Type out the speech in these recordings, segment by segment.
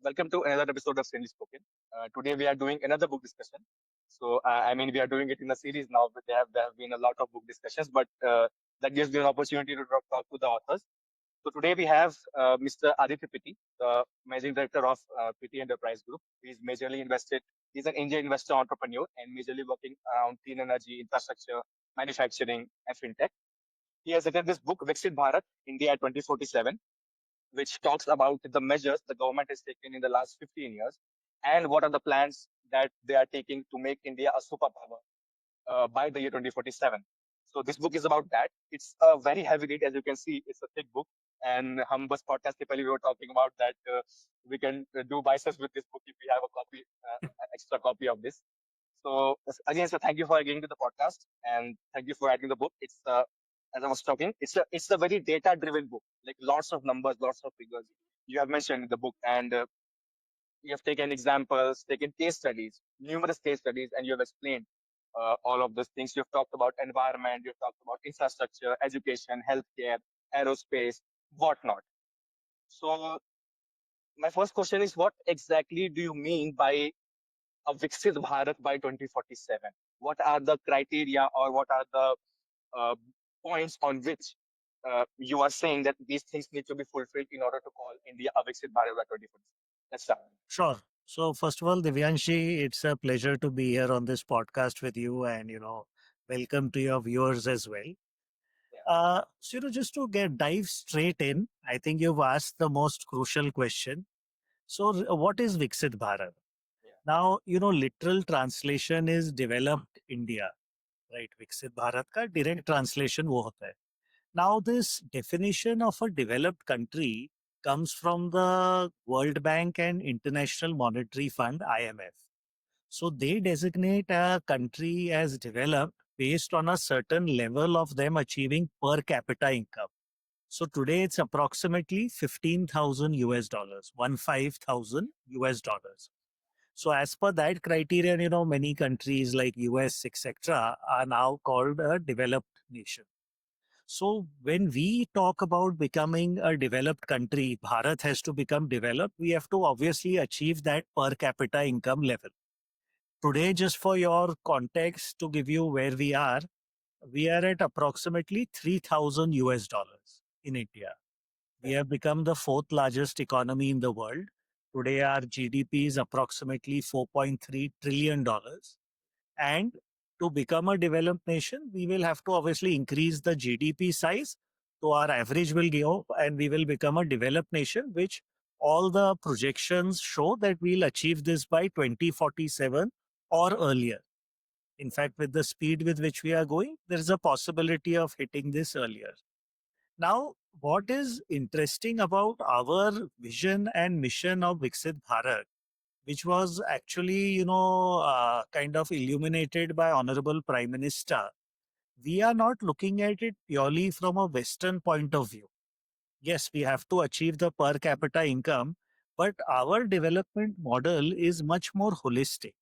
welcome to another episode of Sanely Spoken. Today we are doing another book discussion. We are doing it in a series now, but there have been a lot of book discussions, but that gives me an opportunity to talk to the authors. So today we have Mr. Aditya Pittie, the managing director of Pittie Enterprise Group. He's majorly invested. He's an angel investor entrepreneur and majorly working around clean energy, infrastructure, manufacturing, and fintech. He has written this book, Viksit Bharat, India 2047, which talks about the measures the government has taken in the last 15 years and what are the plans that they are taking to make India a superpower by the year 2047. So this book is about that. It's a very heavy read, as you can see. It's a thick book. And हम बस podcast के पहले we were talking about that we can do biceps with this book if we have a copy, extra copy of this. So again, so thank you for agreeing to the podcast and thank you for adding the book. It's as I was talking, it's a very data driven book, like lots of numbers, lots of figures. You have mentioned in the book, and you have taken examples, taken case studies, numerous case studies, and you have explained all of those things. You've talked about environment, you've talked about infrastructure, education, healthcare, aerospace, whatnot. So my first question is, what exactly do you mean by a Viksit Bharat by 2047? What are the criteria or what are the uh, points on which you are saying that these things need to be fulfilled in order to call India a Viksit Bharat by 2047? Let's start. Sure. So first of all, Divyanshi, it's a pleasure to be here on this podcast with you, and welcome to your viewers as well. Yeah. Just to get dive straight in, I think you've asked the most crucial question. So, what is Viksit Bharat? Yeah. Now, literal translation is developed India, right? Viksit Bharat ka direct translation wo hota hai. Now, this definition of a developed country comes from the World Bank and International Monetary Fund, IMF. So they designate a country as developed based on a certain level of them achieving per capita income. So today it's approximately 15,000 US dollars, 15,000 US dollars. So as per that criterion, many countries like US, etc., are now called a developed nation. So when we talk about becoming a developed country, Bharat has to become developed. We have to obviously achieve that per capita income level. Today, just for your context, to give you where we are at approximately 3,000 US dollars in India. We have become the fourth largest economy in the world. Today, our GDP is approximately $4.3 trillion. And to become a developed nation, we will have to obviously increase the GDP size. So our average will go and we will become a developed nation, which all the projections show that we'll achieve this by 2047 or earlier. In fact, with the speed with which we are going, there is a possibility of hitting this earlier. Now, what is interesting about our vision and mission of Viksit Bharat, which was actually, kind of illuminated by Honorable Prime Minister, we are not looking at it purely from a Western point of view. Yes, we have to achieve the per capita income, but our development model is much more holistic.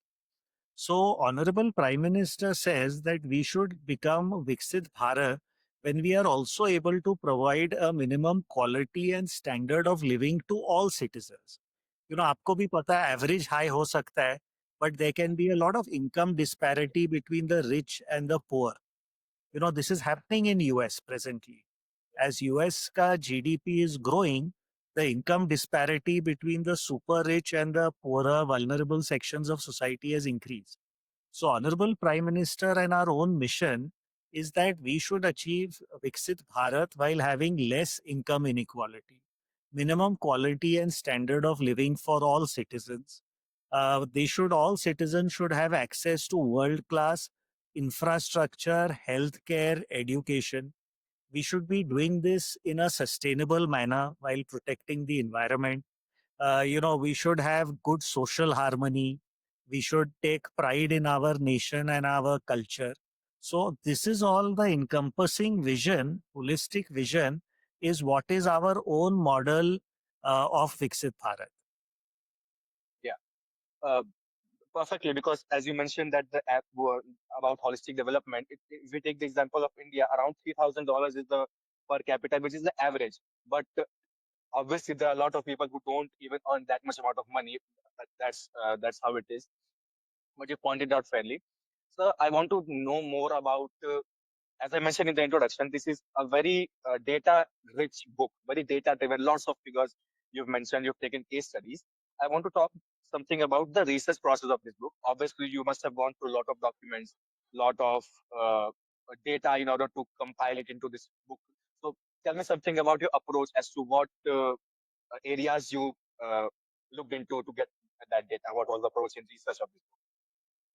So, Honorable Prime Minister says that we should become Viksit Bharat when we are also able to provide a minimum quality and standard of living to all citizens. आपको भी पता है average high हो सकता है, but there can be a lot of income disparity between the rich and the poor. This is happening in US presently. As US ka GDP is growing, the income disparity between the super rich and the poorer vulnerable sections of society has increased. So, Honorable Prime Minister and our own mission is that we should achieve Viksit Bharat while having less income inequality, minimum quality and standard of living for all citizens. All citizens should have access to world class infrastructure, healthcare, education. We should be doing this in a sustainable manner while protecting the environment. We should have good social harmony. We should take pride in our nation and our culture. So this is all the encompassing vision, holistic vision is what is our own model of Viksit Bharat. Yeah. Uh, Perfectly, because as you mentioned that the app were about holistic development, if we take the example of India, around $3,000 is the per capita, which is the average. But Obviously, there are a lot of people who don't even earn that much amount of money. That's how it is. But you pointed out fairly. So I want to know more about. As I mentioned in the introduction, this is a very data-rich book, very data-driven. Lots of figures you've mentioned. You've taken case studies. I want to talk something about the research process of this book. Obviously, you must have gone through a lot of documents, lot of uh, data in order to compile it into this book. So, tell me something about your approach as to what areas you uh, looked into to get that data. What was the approach in research of this book?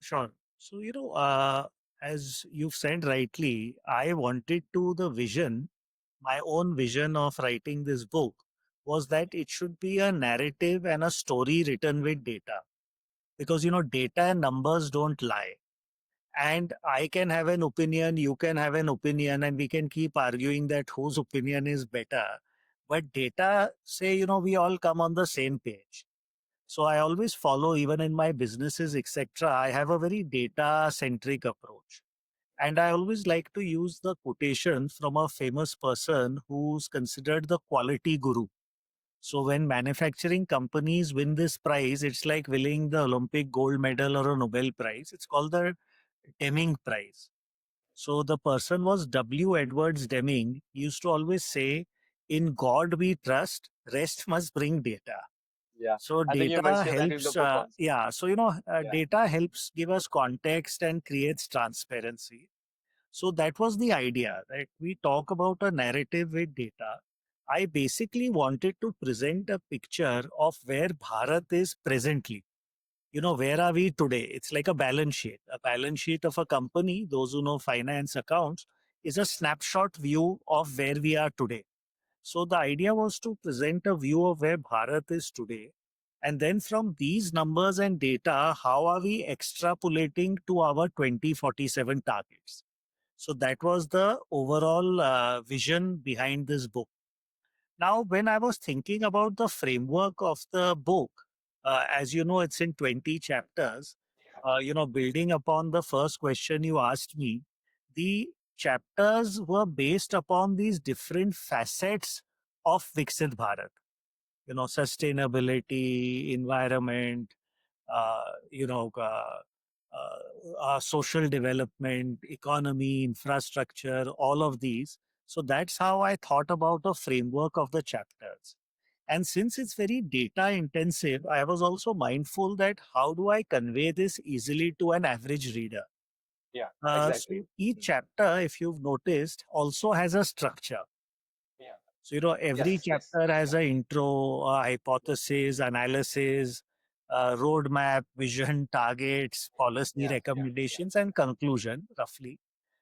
Sure. So, as you've said rightly, I wanted to the vision, my own vision of writing this book was that it should be a narrative and a story written with data. Because, data and numbers don't lie. And I can have an opinion, you can have an opinion, and we can keep arguing that whose opinion is better. But data say, we all come on the same page. So I always follow, even in my businesses, etc. I have a very data centric approach. And I always like to use the quotation from a famous person who's considered the quality guru. So when manufacturing companies win this prize, it's like winning the Olympic gold medal or a Nobel Prize. It's called the Deming Prize. So the person was W. Edwards Deming. He used to always say, "In God we trust, rest must bring data." Yeah, So I think you data mentioned that in the helps, book also. yeah. So, Yeah, data helps give us context and creates transparency. So that was the idea, right? We talk about a narrative with data. I basically wanted to present a picture of where Bharat is presently. Where are we today? It's like a balance sheet. A balance sheet of a company, those who know finance accounts, is a snapshot view of where we are today. So the idea was to present a view of where Bharat is today. And then from these numbers and data, how are we extrapolating to our 2047 targets? So that was the overall vision behind this book. Now, when I was thinking about the framework of the book, as you know, it's in 20 chapters. Building upon the first question you asked me, the chapters were based upon these different facets of Viksit Bharat. Sustainability, environment, uh, you know, uh, social development, economy, infrastructure, all of these. So that's how I thought about the framework of the chapters. And since it's very data intensive, I was also mindful that how do I convey this easily to an average reader? yeah, So exactly. each chapter, if you've noticed, also has a structure. Yeah. So, every Yes, yes. chapter has an intro, a hypothesis, analysis, roadmap, vision, targets, policy Yeah, yeah, yeah, recommendations, and conclusion, roughly.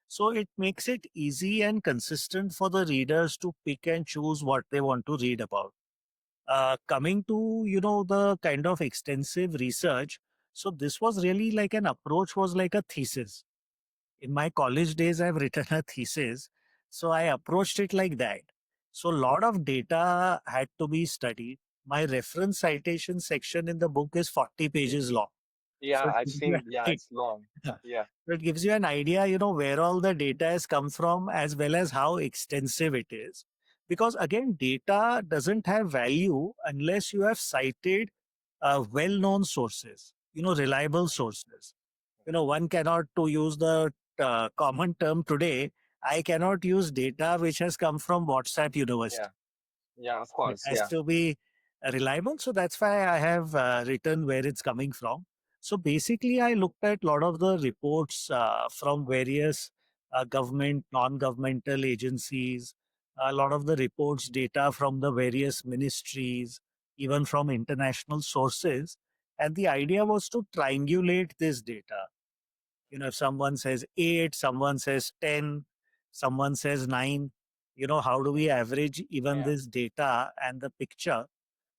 So, it makes it easy and consistent for the readers to pick and choose what they want to read about. Coming to, the kind of extensive research. So, this was really like an approach, was like a thesis. In my college days, I've written a thesis. So I approached it like that. So a lot of data had to be studied. My reference citation section in the book is 40 pages long. yeah. So it I've gives you seen. Yeah, an it's long. Yeah, so it gives you an idea, where all the data has come from as well as how extensive it is. Because again, data doesn't have value unless you have cited well-known sources, reliable sources. One cannot, to use the common term today, I cannot use data which has come from WhatsApp yeah, University. yeah. Of It course. has Yeah, to be reliable. So that's why I have written where it's coming from. So basically, I looked at a lot of the reports from various government, non-governmental agencies, a lot of the reports, data from the various ministries, even from international sources. And the idea was to triangulate this data. If someone says 8, someone says 10, someone says 9, how do we average even yeah, this data and the picture?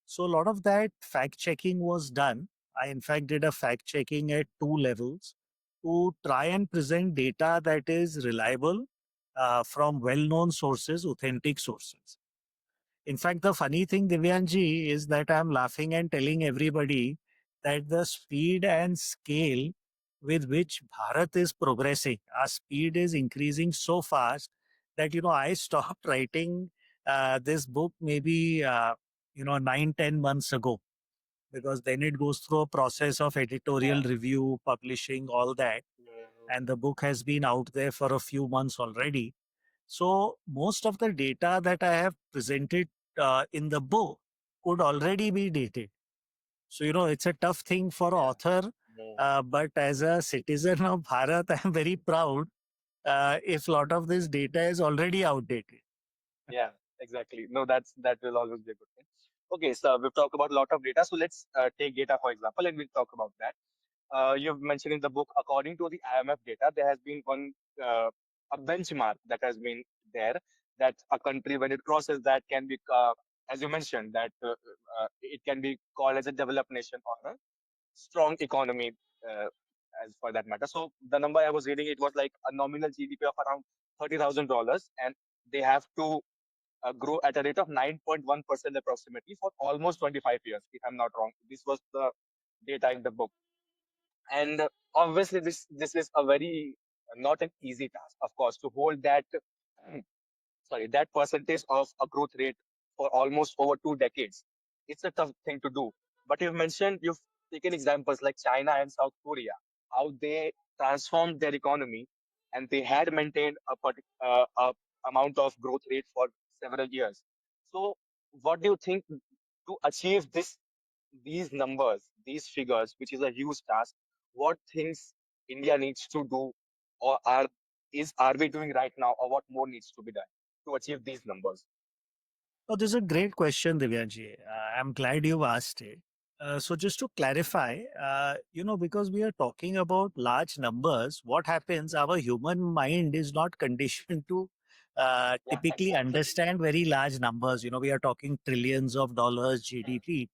So a lot of that fact checking was done. I in fact did a fact checking at two levels to try and present data that is reliable from well-known sources, authentic sources. In fact, the funny thing, Divyanji, is that I'm laughing and telling everybody that the speed and scale with which Bharat is progressing, our speed is increasing so fast that, I stopped writing this book maybe 9-10 months ago, because then it goes through a process of Yeah. editorial review, publishing, all that, Mhm. and the book has been out there for a few months already. So most of the data that I have presented in the book could already be dated. So it's a tough thing for Yeah. author, Mhm. but as a citizen of Bharat, I am very proud if a lot of this data is already outdated. Yeah, exactly. No, that will always be a good thing. Okay, so we've talked about a lot of data. So let's take data for example, and we'll talk about that. You've mentioned in the book, according to the IMF data, there has been a benchmark that has been there, that a country, when it crosses that, can be, as you mentioned, that it can be called as a developed nation or a strong economy, uh, as for that matter. So the number I was reading, it was like a nominal GDP of around $30,000, and they have to grow at a rate of 9.1% approximately for almost 25 years, if I'm not wrong. This was the data in the book. And obviously, this is a very not an easy task, of course, to hold that that percentage of a growth rate for almost over 2 decades. It's a tough thing to do. But you've taken examples like China and South Korea, how they transformed their economy, and they had maintained a amount of growth rate for several years. So, what do you think to achieve these numbers, these figures, which is a huge task? What things India needs to do, or are we doing right now, or what more needs to be done to achieve these numbers? Oh, this is a great question, Divyanji. I'm glad you asked it. So just to clarify, because we are talking about large numbers, what happens? Our human mind is not conditioned to Yeah, typically exactly. understand very large numbers. We are talking trillions of dollars GDP.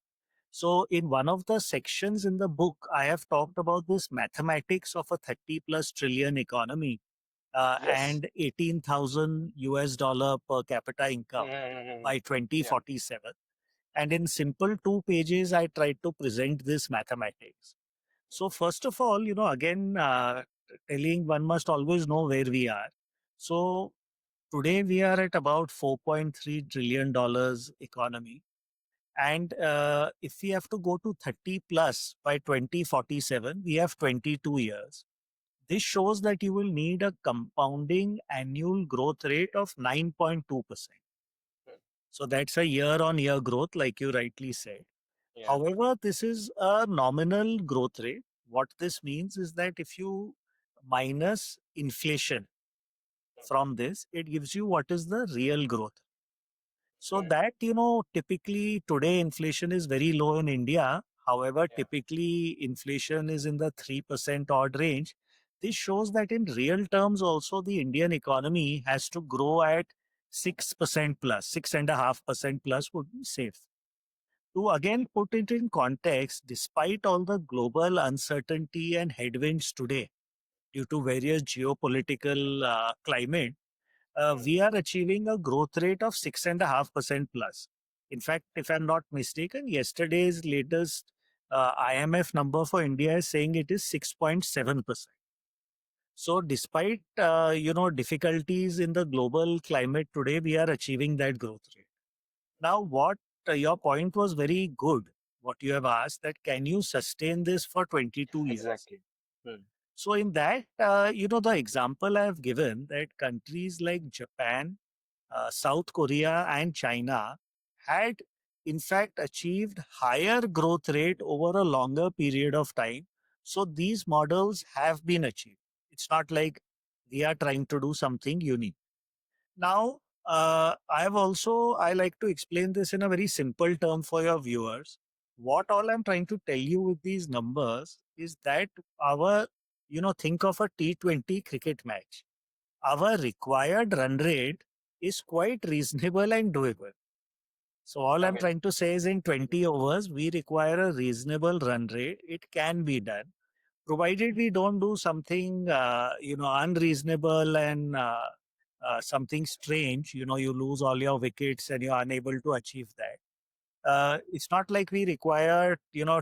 So in one of the sections in the book, I have talked about this mathematics of a 30 plus trillion economy Yes. and 18,000 US dollar per capita income Mm-hmm. by Yeah. 2047. And in simple 2 pages, I tried to present this mathematics. So first of all, again, telling one must always know where we are. So today we are at about $4.3 trillion economy. And if we have to go to 30 plus by 2047, we have 22 years. This shows that you will need a compounding annual growth rate of 9.2%. So that's a year on year growth, like you rightly said. Yeah. However, this is a nominal growth rate. What this means is that if you minus inflation from this, it gives you what is the real growth. So Mm. that, typically today inflation is very low in India. However, Yeah. typically inflation is in the 3% odd range. This shows that in real terms also the Indian economy has to grow at 6% plus, 6.5% plus would be safe. To again put it in context, despite all the global uncertainty and headwinds today due to various geopolitical climate, Mm. we are achieving a growth rate of 6.5% plus. In fact, if I'm not mistaken, yesterday's latest IMF number for India is saying it is 6.7%. So, despite difficulties in the global climate today, we are achieving that growth rate. Now, what your point was very good. What you have asked that can you sustain this for 22 years? Exactly. Mm. So, in that, the example I have given that countries like Japan, South Korea, and China had, in fact, achieved higher growth rate over a longer period of time. So, these models have been achieved. It's not like we are trying to do something unique. Now, I like to explain this in a very simple term for your viewers. What all I'm trying to tell you with these numbers is that think of a T20 cricket match. Our required run rate is quite reasonable and doable. So all I I'm mean, trying to say is in mhm. 20 overs, we require a reasonable run rate. It can be done provided we don't do something unreasonable and something strange. You lose all your wickets and you're unable to achieve that. It's not like we require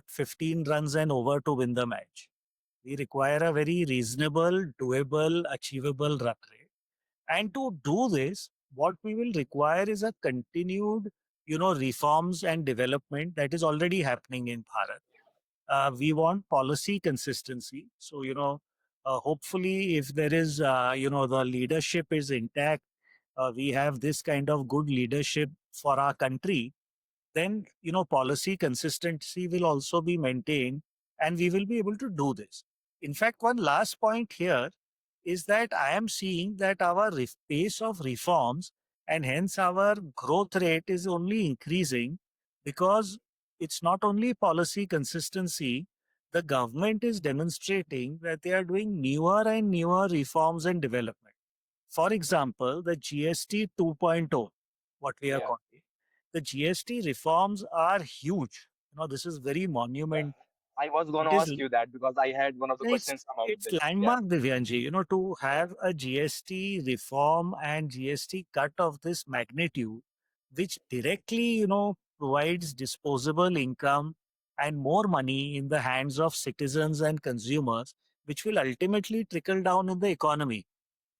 15 runs and over to win the match. We require a very reasonable, doable, achievable run rate. And to do this, what we will require is a continued, reforms and development that is already happening in Bharat. We want policy consistency. So, hopefully, if there is, the leadership is intact, we have this kind of good leadership for our country, then policy consistency will also be maintained, and we will be able to do this. In fact, one last point here is that I am seeing that our pace of reforms and hence our growth rate is only increasing, because it's not only policy consistency, the government is demonstrating that they are doing newer and newer reforms and development. For example, the GST 2.0, what we are Yeah, calling, the GST reforms are huge. This is very yeah. monument. I was going It to is ask you that because I had one of the it's questions about it's this. Yeah, landmark, Divyanji. To have a GST reform and GST cut of this magnitude, which directly provides disposable income and more money in the hands of citizens and consumers, which will ultimately trickle down in the economy.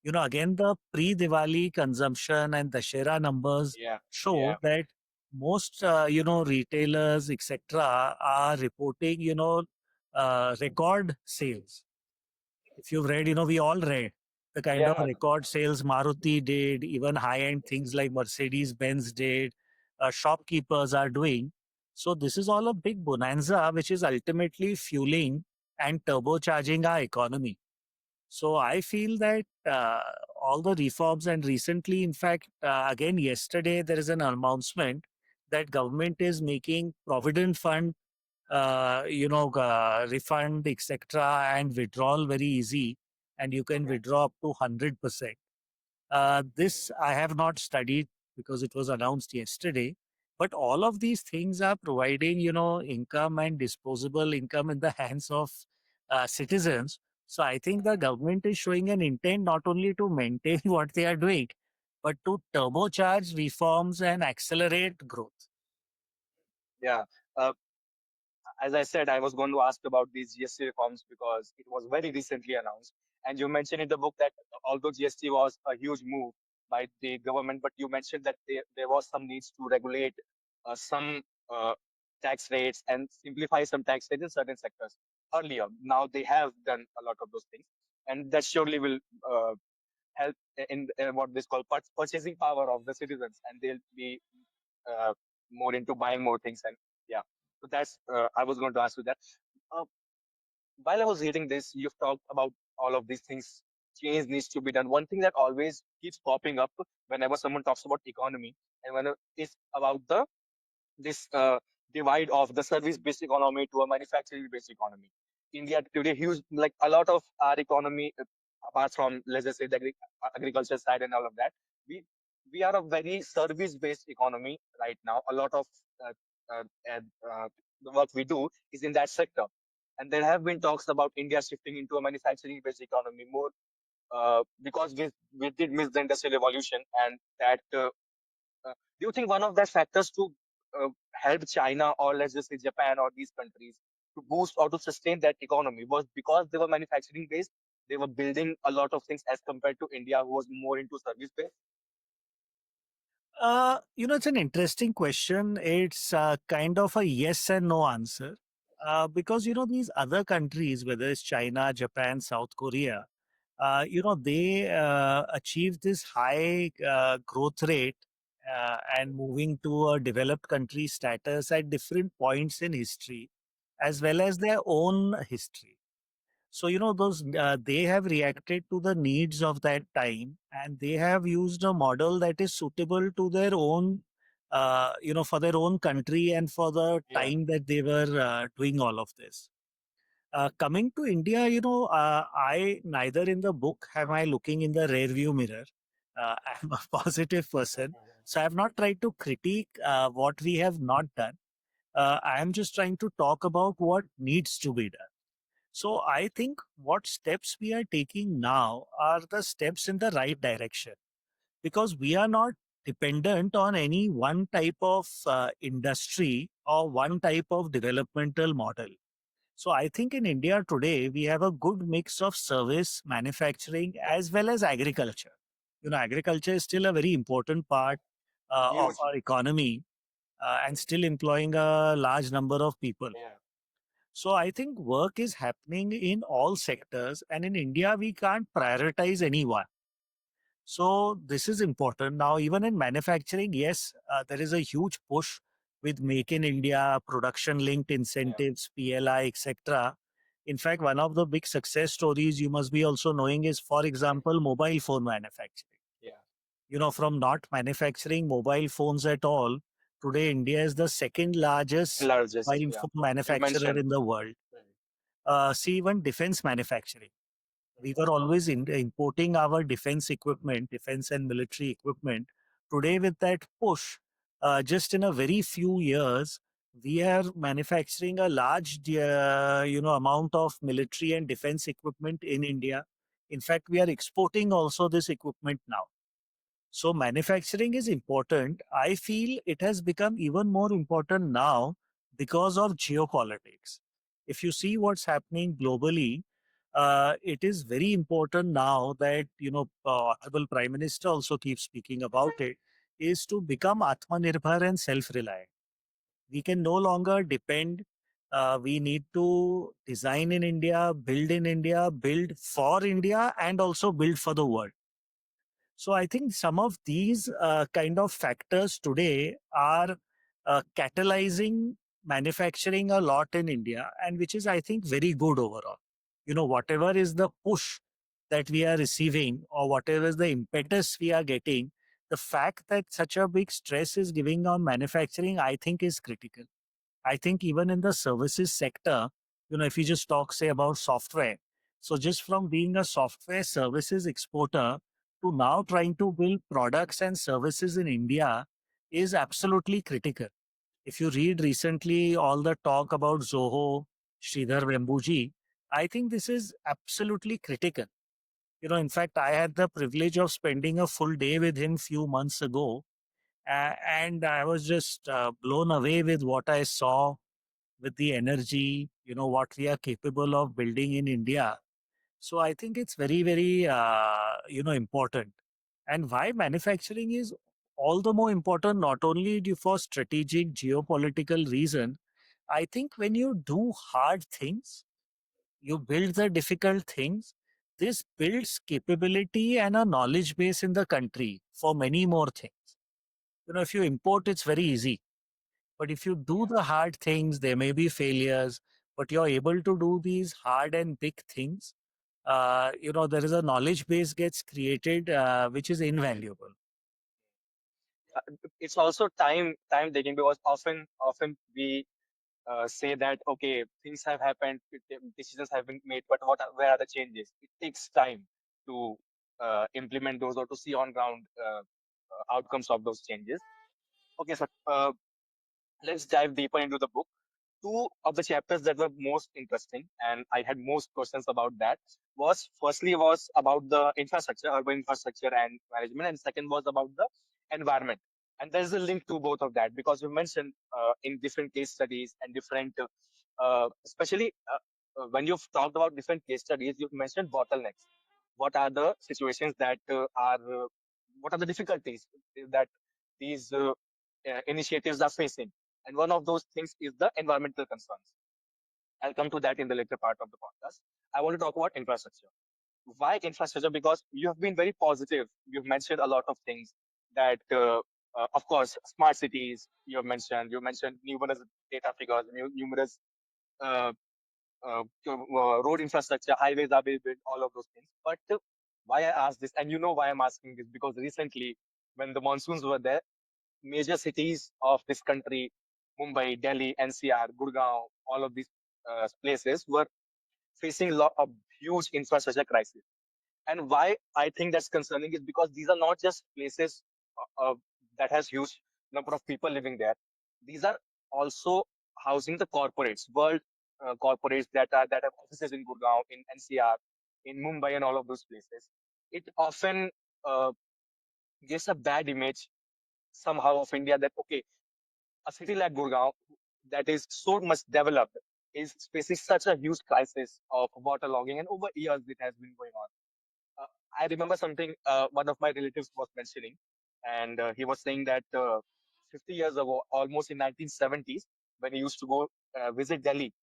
Again, the pre-Diwali consumption and Dashera numbers yeah, show yeah, that most, retailers, etc., are reporting, record sales. If you've read, we all read the kind of yeah, record sales Maruti did, even high-end things like Mercedes Benz did, shopkeepers are doing. So this is all a big bonanza, which is ultimately fueling and turbocharging our economy. So I feel that all the reforms, and recently, in fact, again yesterday, there is an announcement that government is making provident fund, refund, etc., and withdrawal very easy, and you can okay, withdraw up to 100%. This I have not studied because it was announced yesterday. But all of these things are providing, income and disposable income in the hands of citizens. So I think the government is showing an intent not only to maintain what they are doing, but to turbocharge reforms and accelerate growth. yeah. Uh, as I said, I was going to ask about these GST reforms because it was very recently announced. And you mentioned in the book that although GST was a huge move by the government, but you mentioned that there was some needs to regulate some tax rates and simplify some tax rates in certain sectors earlier. Now they have done a lot of those things, and that surely will help in what this called purchasing power of the citizens, and they'll be uh, more into buying more things. And yeah, so that's I was going to ask you that. Uh, while I was reading this, you've talked about all of these things. Change needs to be done. One thing that always keeps popping up whenever someone talks about economy and when it's about the this divide of the service-based economy to a manufacturing-based economy. India today, huge like a lot of our economy, apart from let's just say the agriculture side and all of that, we we are a very service-based economy right now. A lot of uh, uh, uh, uh, the work we do is in that sector, and there have been talks about India shifting into a manufacturing-based economy more because we did miss the industrial revolution, and that do you think one of the factors to help China or let's just say Japan or these countries to boost or to sustain that economy was because they were manufacturing based? They were building a lot of things as compared to India, who was more into service based. It's an interesting question. It's kind of a yes and no answer. Because, these other countries, whether it's China, Japan, South Korea, they achieved this high growth rate and moving to a developed country status at different points in history, as well as their own history. So, those they have reacted to the needs of that time, and they have used a model that is suitable to their own, for their own country and for the Yeah. time that they were doing all of this. Coming to India, I neither in the book have I looking in the rear view mirror. I'm a positive person, so I have not tried to critique what we have not done. I am just trying to talk about what needs to be done. So I think what steps we are taking now are the steps in the right direction, because we are not dependent on any one type of industry or one type of developmental model. So I think in India today, we have a good mix of service, manufacturing, as well as agriculture. Agriculture is still a very important part of Huge. our economy and still employing a large number of people. Yeah. So I think work is happening in all sectors, and in India, we can't prioritize anyone. So this is important. Now, even in manufacturing, yes, there is a huge push with Make in India, production linked Yeah. incentives, PLI, etc. In fact, one of the big success stories you must be also knowing is, for example, mobile phone manufacturing. Yeah. From not manufacturing mobile phones at all, today India is the second largest Largest. mobile Yeah. phone You manufacturer mentioned. in the world. Right. See, even defense manufacturing. We Mhm. were always importing our defense equipment, defense and military equipment. Today, with that push, just in a very few years, we are manufacturing a large, amount of military and defense equipment in India. In fact, we are exporting also this equipment now. So manufacturing is important. I feel it has become even more important now because of geopolitics. If you see what's happening globally, it is very important now that Honorable Prime Minister also keeps speaking about it. Is to become Atmanirbhar and self-reliant. We can no longer depend. We need to design in India, build in India, build for India, and also build for the world. So I think some of these kind of factors today are catalyzing manufacturing a lot in India, and which is, I think, very good overall. Whatever is the push that we are receiving or whatever is the impetus we are getting, the fact that such a big stress is giving on manufacturing, I think, is critical. I think even in the services sector, if you just talk, say, about software, so just from being a software services exporter to now trying to build products and services in India is absolutely critical. If you read recently all the talk about Zoho, Sridhar Vembuji, I think this is absolutely critical. In fact, I had the privilege of spending a full day with him few months ago, and I was just blown away with what I saw, with the energy, what we are capable of building in India. So I think it's very, very, important. And why manufacturing is all the more important, not only for strategic geopolitical reason. I think when you do hard things, you build the difficult things, this builds capability and a knowledge base in the country for many more things. If you import, it's very easy, but if you do Yeah. the hard things, there may be failures, but you're able to do these hard and big things. There is a knowledge base gets created, which is invaluable. It's also time taking because often we say that okay, things have happened, decisions have been made, but where are the changes? It takes time to implement those or to see on ground outcomes of those changes. Okay, so let's dive deeper into the book. Two of the chapters that were most interesting and I had most questions about that was firstly was about the infrastructure, urban infrastructure and management, and second was about the environment. And there's a link to both of that because you mentioned in different case studies and different, especially when you've talked about different case studies, you've mentioned bottlenecks. What are the situations that what are the difficulties that these initiatives are facing? And one of those things is the environmental concerns. I'll come to that in the later part of the podcast. I want to talk about infrastructure. Why infrastructure? Because you have been very positive. You've mentioned a lot of things that, of course, smart cities. You mentioned numerous data figures, numerous uh, road infrastructure, highways are being built, all of those things. But why I ask this, and you know why I'm asking this, because recently when the monsoons were there, major cities of this country, Mumbai, Delhi, NCR, Gurgaon, all of these places were facing a lot of huge infrastructure crisis. And why I think that's concerning is because these are not just places that has huge number of people living there. These are also housing the corporates, world corporates that have offices in Gurgaon, in NCR, in Mumbai, and all of those places. It often uh, gives a bad image somehow of India that okay, a city like Gurgaon that is so much developed is facing such a huge crisis of waterlogging, and over years it has been going on. I remember something one of my relatives was mentioning, and he was saying that 50 years ago, almost in 1970s, when he used to go visit Delhi,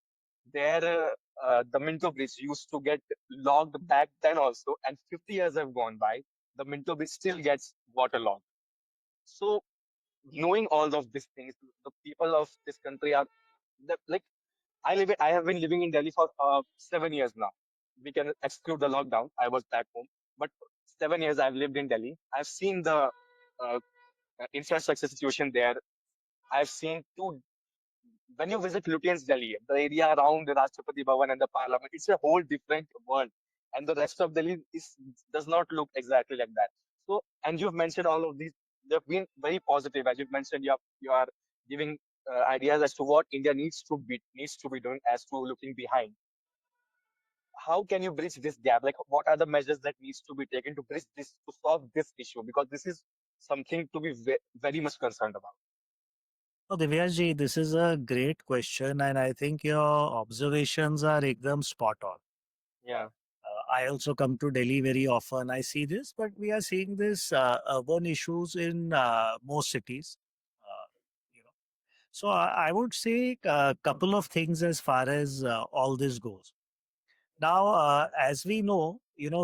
there the Minto Bridge used to get logged back then also, and 50 years have gone by, the Minto Bridge still gets waterlogged. So knowing all of these things, the people of this country are like I have been living in Delhi for 7 years now. We can exclude the lockdown. I was back home, but 7 years I've lived in Delhi. I've seen the uh, infrastructure situation there. I've seen two. When you visit Lutyens Delhi, the area around the Rashtrapati Bhavan and the Parliament, it's a whole different world, and the rest of Delhi is does not look exactly like that. So, and you've mentioned all of these. They've been very positive, as you've mentioned. You are giving ideas as to what India needs to be doing as to looking behind. How can you bridge this gap? Like, what are the measures that needs to be taken to bridge this to solve this issue? Because this is something to be very much concerned about. So, Divyansh, this is a great question, and I think your observations are ekdam spot on. Yeah. I also come to Delhi very often. I see this, but we are seeing this urban issues in most cities. Uh, you know, so I would say a couple of things as far as all this goes. Now, as we know,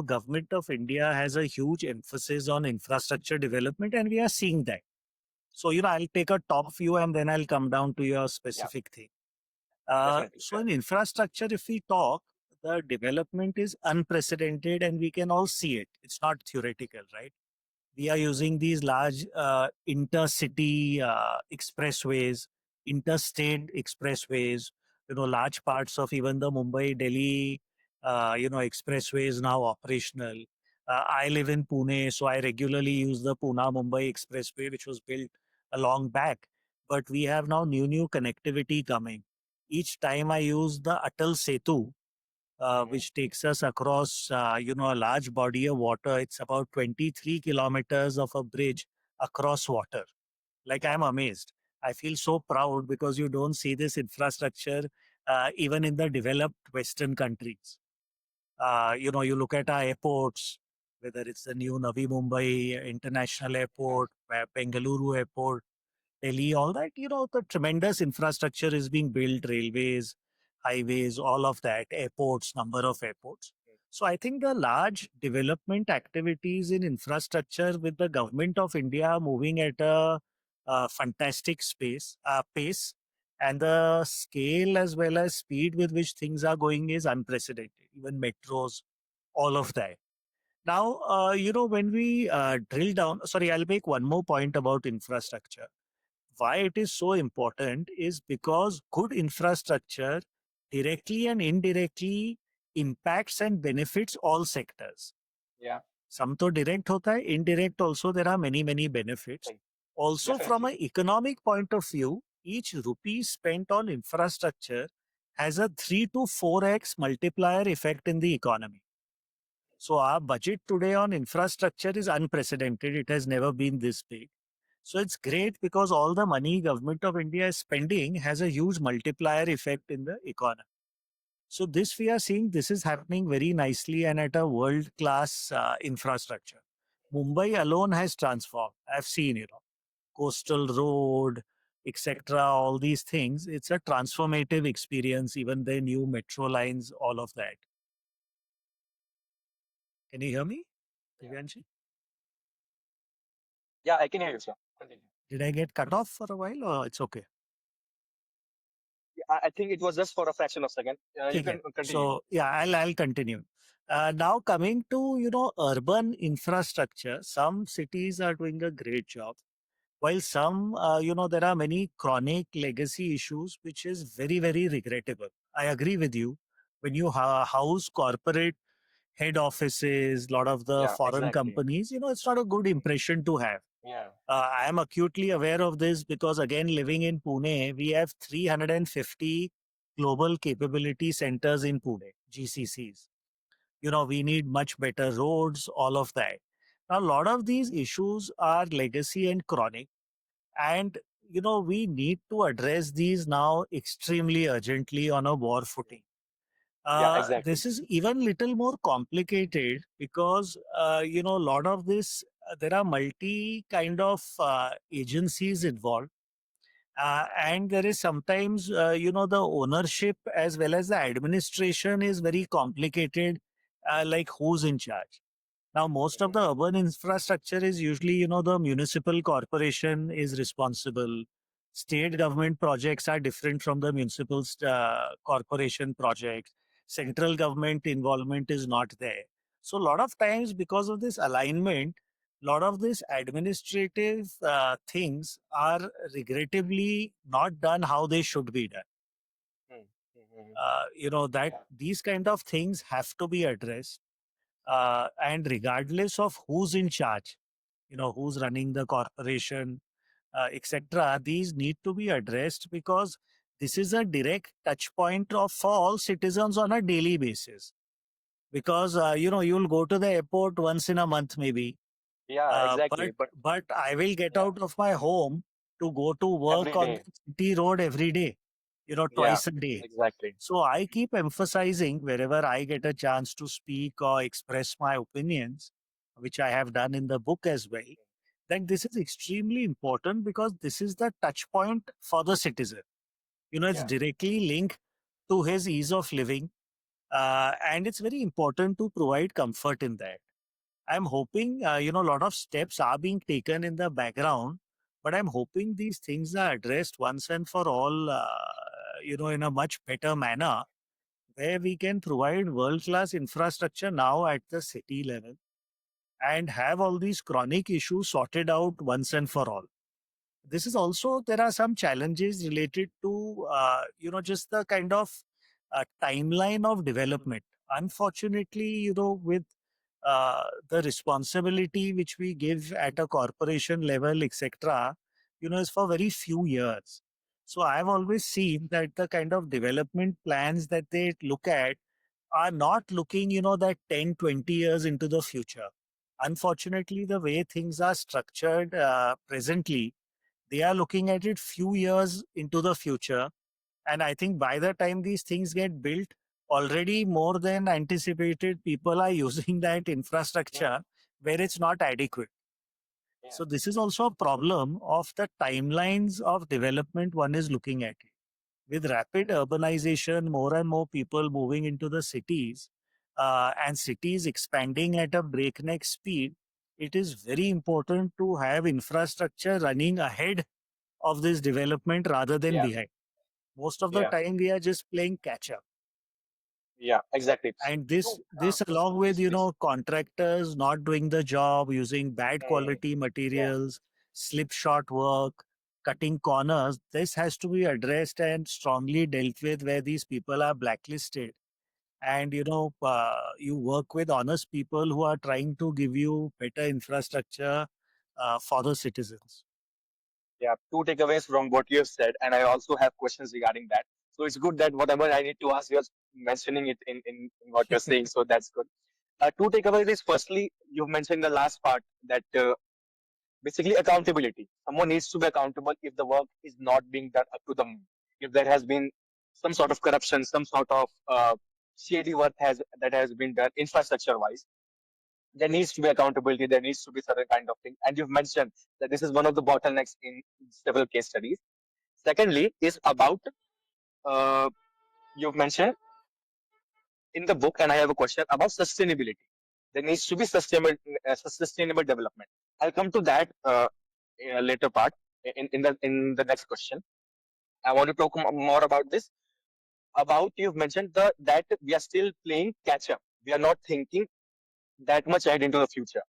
government of India has a huge emphasis on infrastructure development, and we are seeing that. So, I'll take a top view and then I'll come down to your Yeah. specific thing. Definitely. So, in infrastructure, if we talk, the development is unprecedented and we can all see it. It's not theoretical, right? We are using these large intercity expressways, interstate expressways, large parts of even the Mumbai Delhi expressways now operational. I live in Pune, so I regularly use the Pune Mumbai expressway, which was built a long back, but we have now new connectivity coming. Each time I use the Atal Setu, Hmm. which takes us across, a large body of water. It's about 23 kilometers of a bridge across water. Like, Yeah. I'm amazed. I feel so proud because you don't see this infrastructure even in the developed Western countries. You look at our airports, whether it's the new Navi Mumbai International Hmm. Airport, Bengaluru Airport, Delhi, all that, the tremendous infrastructure is being built, railways, highways, all of that, airports, number of airports. So I think the large development activities in infrastructure with the government of India moving at a fantastic pace, and the scale as well as speed with which things are going is unprecedented. Even metros, all of that. Now, when we drill down, sorry, I'll make one more point about infrastructure. Why it is so important is because good infrastructure directly and indirectly impacts and benefits all sectors. Yeah. Some to direct hota hai, indirect also there are many benefits. Right. Also from Definitely. an economic point of view, each rupee spent on infrastructure has a 3 to 4x multiplier effect in the economy. So our budget today on infrastructure is unprecedented. It has never been this big. So it's great because all the money government of India is spending has a huge multiplier effect in the economy. So this we are seeing this is happening very nicely and at a world class infrastructure. Mumbai alone has transformed. I've seen, coastal road, etc. All these things. It's a transformative experience. Even the new metro lines, all of that. Can you hear me, Yeah. Divyanshi? Yeah, I can hear you, sir. Continue. Did I get cut off for a while or it's okay? Yeah, I think it was just for a fraction of a second. You ठीक है. can continue. So yeah, I'll continue. Now coming to urban infrastructure, some cities are doing a great job, while some there are many chronic legacy issues, which is very regrettable. I agree with you. When you house corporate head offices, lot of the Yeah, foreign exactly. companies, it's not a good impression to have. Yeah. I am acutely aware of this because, again, living in Pune, we have 350 global capability centers in Pune, GCCs. We need much better roads, all of that. Now, a lot of these issues are legacy and chronic, and we need to address these now extremely urgently on a war footing. Yeah, exactly. This is even little more complicated because a lot of this there are multi kind of agencies involved, and there is sometimes the ownership as well as the administration is very complicated, like who's in charge. Now, most of Mhm. the urban infrastructure is usually, the municipal corporation is responsible. State government projects are different from the municipal corporation projects. Central government involvement is not there. So, a lot of times, because of this alignment, a lot of these administrative things are regrettably not done how they should be done. Mhm. Mhm. That these kind of things have to be addressed, and regardless of who's in charge, who's running the corporation, etc., these need to be addressed because this is a direct touch point of for all citizens on a daily basis. Because you'll go to the airport once in a month maybe, Yeah, exactly. but I will get Yeah, out of my home to go to work every on day. the city road every day, Yeah, twice a day. exactly. So I keep emphasizing wherever I get a chance to speak or express my opinions, which I have done in the book as well, that this is extremely important because this is the touch point for the citizen. It's Yeah. directly linked to his ease of living, and it's very important to provide comfort in that. I'm hoping, a lot of steps are being taken in the background, but I'm hoping these things are addressed once and for all, in a much better manner, where we can provide world class infrastructure now at the city level and have all these chronic issues sorted out once and for all. This is also, there are some challenges related to, just the kind of timeline of development. Unfortunately, with the responsibility which we give at a corporation level, etc., is for very few years. So I've always seen that the kind of development plans that they look at are not looking, that 10, 20 years into the future. Unfortunately, the way things are structured presently, they are looking at it few years into the future. And I think by the time these things get built, already more than anticipated, people are using that Mhm. infrastructure where it's not adequate. Yeah. So this is also a problem of the timelines of development one is looking at. With rapid urbanization, more and more people moving into the cities, and cities expanding at a breakneck speed, it is very important to have infrastructure running ahead of this development rather than Yeah. behind. Most of the Yeah. time, we are just playing catch up. Yeah, exactly. And this So, this along with please, please. contractors not doing the job, using bad Mm, quality yeah. materials, slipshod work, cutting corners, this has to be addressed and strongly dealt with, where these people are blacklisted. And you work with honest people who are trying to give you better infrastructure for the citizens. Yeah, two takeaways from what you have said, and I also have questions regarding that. So it's good that whatever I need to ask, you're mentioning it in what you're saying. So that's good. Two takeaways is firstly, you've mentioned the last part that basically accountability. Someone needs to be accountable if the work is not being done up to the mark. If there has been some sort of corruption, some sort of shady work has been done infrastructure wise, there needs to be accountability. There needs to be certain kind of thing. And you've mentioned that this is one of the bottlenecks in several case studies. Secondly, is about uh, you've mentioned in the book, and I have a question about sustainability. There needs to be sustainable development. I'll come to that in a later part in the next question. I want to talk more about this. About you've mentioned that we are still playing catch up. We are not thinking that much ahead into the future.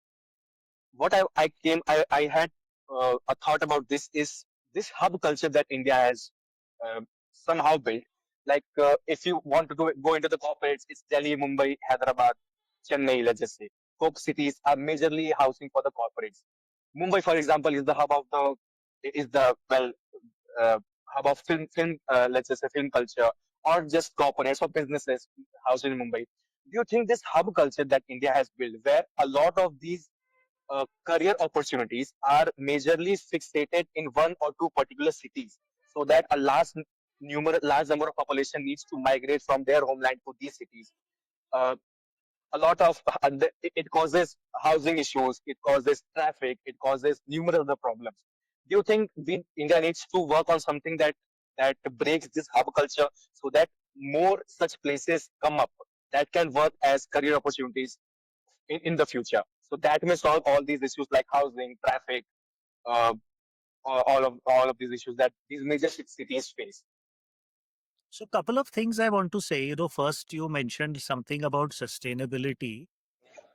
What I had a thought about this is this hub culture that India has somehow built. Like if you want to go into the corporates, it's Delhi, Mumbai, Hyderabad, Chennai. Let's just say top cities are majorly housing for the corporates. Mumbai, for example, is the uh, hub of film let's just say film culture, or just corporates or businesses housed in Mumbai. Do you think this hub culture that India has built, where a lot of these career opportunities are majorly fixated in one or two particular cities, so that a large number of population needs to migrate from their homeland to these cities. Uh, a lot of it causes housing issues, it causes traffic, it causes numerous other problems. Do you think India needs to work on something that breaks this hub culture so that more such places come up that can work as career opportunities in the future? So that may solve all these issues like housing, traffic, uh, all of these issues that these major cities face. So, couple of things I want to say. First, you mentioned something about sustainability.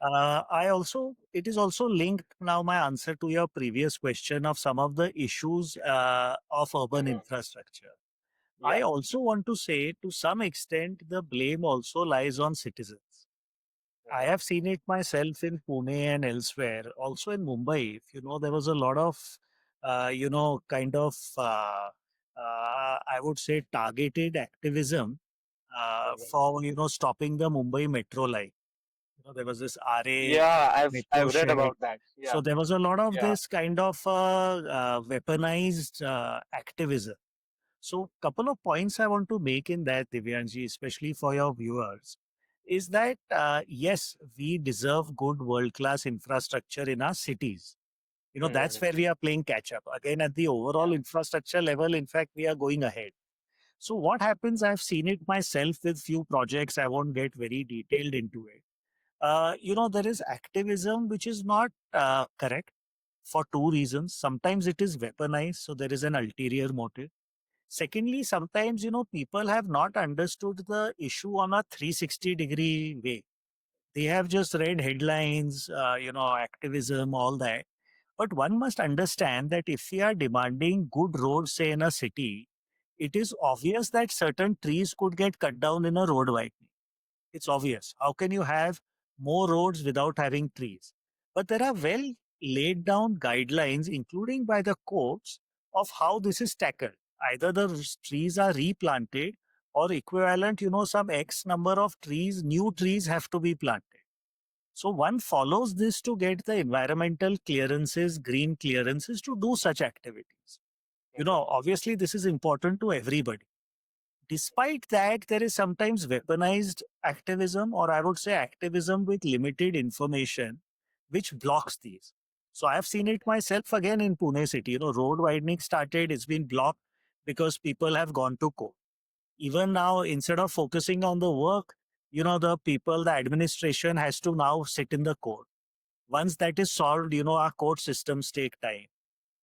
It is also linked now my answer to your previous question of some of the issues of urban Mhm. infrastructure. I Yeah. also want to say to some extent the blame also lies on citizens. I Mhm. have seen it myself in Pune and elsewhere, also in Mumbai. If you know, there was a lot of, kind of, I would say, targeted activism Mhm. for, stopping the Mumbai metro line. There was this RA Yeah, metro I've read shed. about that. So Yeah. there was a lot of Yeah. this kind of weaponized activism. So, couple of points I want to make in that, Divyanji, especially for your viewers, is that yes, we deserve good world class infrastructure in our cities. That's Mhm. where we are playing catch up. Again, at the overall Yeah. infrastructure level, in fact, we are going ahead. So, what happens? I've seen it myself with few projects. I won't get very detailed into it. There is activism which is not correct for two reasons. Sometimes it is weaponized, so there is an ulterior motive. Secondly, sometimes, people have not understood the issue on a 360-degree way. They have just read headlines, activism, all that. But one must understand that if we are demanding good roads, say in a city, it is obvious that certain trees could get cut down in a road widening. It's obvious. How can you have more roads without having trees? But there are well laid down guidelines, including by the courts, of how this is tackled. Either the trees are replanted or equivalent, some X number of trees, new trees have to be planted. So one follows this to get the environmental clearances, green clearances to do such activities. Mhm. Obviously, this is important to everybody. Despite that, there is sometimes weaponized activism, or I would say activism with limited information, which blocks these. So I've seen it myself again in Pune city. Road widening started, it's been blocked because people have gone to court. Even now, instead of focusing on the work, the people, the administration has to now sit in the court. Once that is solved, our court systems take time.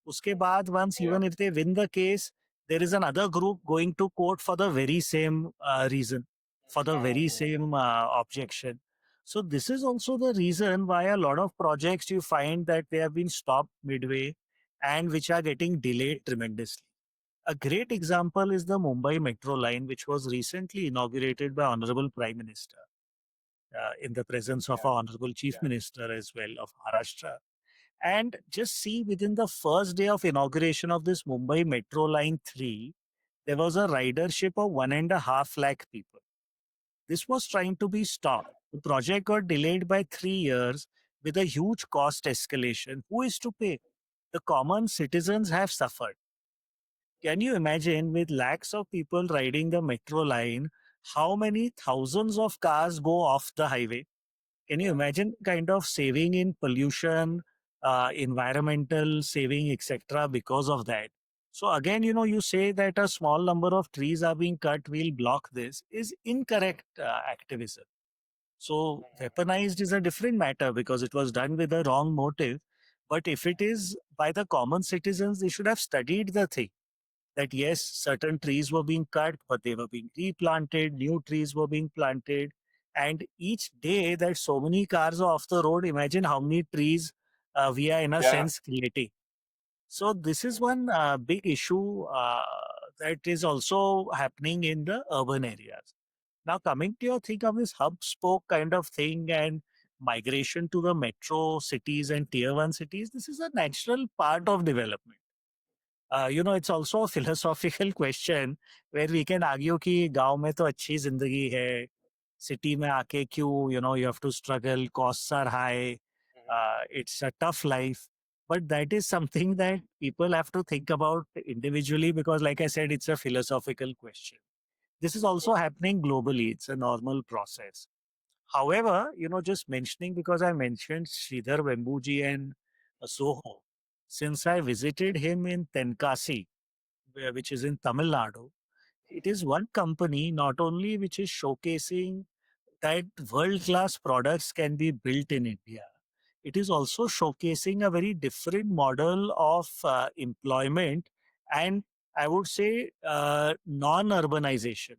Uske baad, once Yeah. even if they win the case, there is another group going to court for the very same reason, for the very Mhm. same objection. So this is also the reason why a lot of projects you find that they have been stopped midway and which are getting delayed tremendously. A great example is the Mumbai Metro line, which was recently inaugurated by Honorable Prime Minister in the presence of Yeah. our Honorable Chief Yeah. Minister as well of Maharashtra. And just see within the first day of inauguration of this Mumbai Metro Line 3, there was a ridership of 1.5 lakh people. This was trying to be stopped. The project got delayed by 3 years with a huge cost escalation. Who is to pay? The common citizens have suffered. Can you imagine with lakhs of people riding the metro line, how many thousands of cars go off the highway? Can you Yeah. imagine kind of saving in pollution, environmental saving, etc. because of that? So again, you say that a small number of trees are being cut will block this is incorrect activism. So weaponized is a different matter because it was done with a wrong motive. But if it is by the common citizens, they should have studied the thing that yes, certain trees were being cut, but they were being replanted, new trees were being planted. And each day that so many cars are off the road, imagine how many trees we are in a Yeah. sense creating. So this is one big issue that is also happening in the urban areas. Now coming to your thing of this hub spoke kind of thing and migration to the metro cities and tier one cities, this is a natural part of development. It's also a philosophical question where we can argue कि गांव में तो अच्छी जिंदगी है city में आके क्यों you have to struggle, costs are high, Mhm. it's a tough life. But that is something that people have to think about individually because, like I said, it's a philosophical question. This is also happening globally. It's a normal process. However, just mentioning because I mentioned Sridhar Vembuji and Soho, since I visited him in Tenkasi, which is in Tamil Nadu, it is one company not only which is showcasing that world class products can be built in India, it is also showcasing a very different model of employment and I would say non urbanization.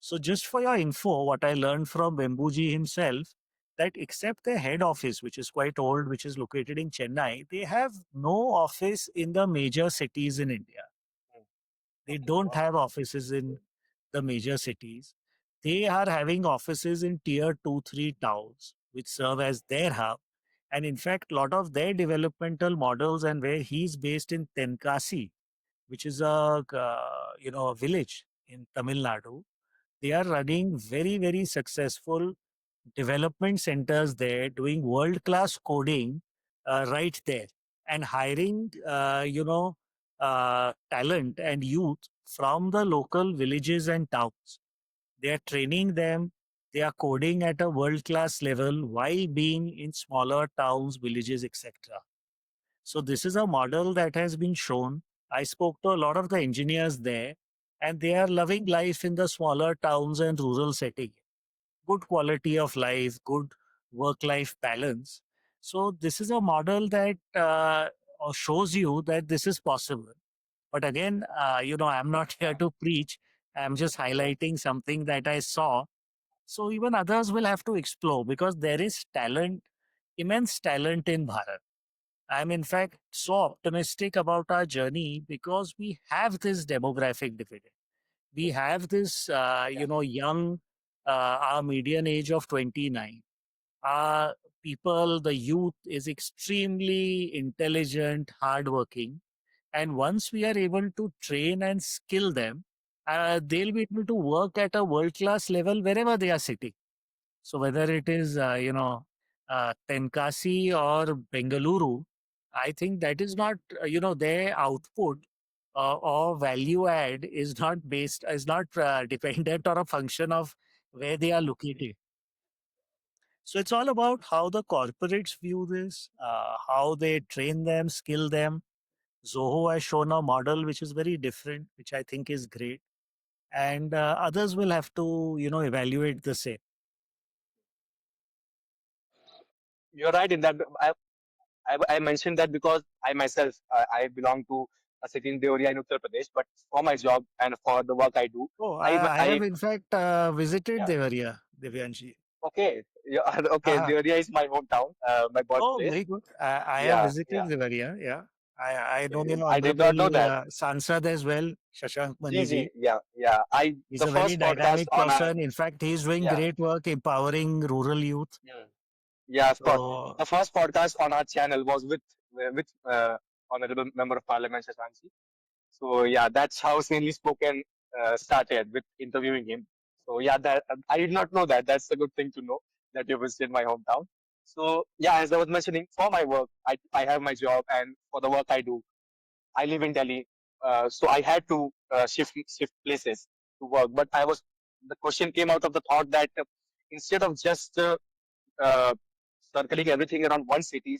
So, just for your info, what I learned from Bembuji himself, that except their head office, which is quite old, which is located in Chennai, they have no office in the major cities in India. Mm. They Okay. don't Wow. have offices in the major cities. They are having offices in tier 2, 3 towns, which serve as their hub. And in fact, a lot of their developmental models and where he's based in Tenkasi, which is a village in Tamil Nadu, they are running very, very successful development centers there, doing world class coding right there, and hiring, talent and youth from the local villages and towns. They are training them. They are coding at a world class level while being in smaller towns, villages, etc. So this is a model that has been shown. I spoke to a lot of the engineers there, and they are loving life in the smaller towns and rural setting. Good quality of life, good work-life balance. So this is a model that shows you that this is possible. But again, I'm not here Yeah. to preach. I'm just highlighting something that I saw. So even others will have to explore because there is talent, immense talent in Bharat. I'm in fact so optimistic about our journey because we have this demographic dividend. We have this, Yeah. young, our median age of 29. Our people, the youth is extremely intelligent, hardworking. And once we are able to train and skill them, they'll be able to work at a world class level wherever they are sitting. So whether it is, Tenkasi or Bengaluru, I think that is not, their output or value add is not dependent or a function of where they are located. So it's all about how the corporates view this, how they train them, skill them. Zoho has shown a model which is very different, which I think is great. And others will have to, evaluate the same. You're right in that. I mentioned that because I myself I belong to a city in Deoria in Uttar Pradesh, but for my job and for the work I do, Oh, I I have I in fact visited yeah. Devariya, Divyanshi. Okay, yeah, okay. Uh-huh. Deoria is my hometown, my Oh, birthplace. very good. I have Yeah, visited yeah. Devariya. Yeah. I know Okay. your I did not know honorable that. Sansad as well, Shashank Ji, Maniji. ji, yeah, yeah. I He's the a very first podcast dynamic on our person. In fact, he's doing yeah, great work empowering rural youth. yeah, yeah. Of course, So, the first podcast on our channel was with Honorable Member of Parliament Shashank. So yeah, that's how Sanely Spoken started with interviewing him. So yeah, that I did not know that. That's a good thing to know that you visited my hometown. So yeah, as I was mentioning, for my work, I have my job, and for the work I do, I live in Delhi. So I had to shift places to work. But the question came out of the thought that instead of just uh, circling everything around one city,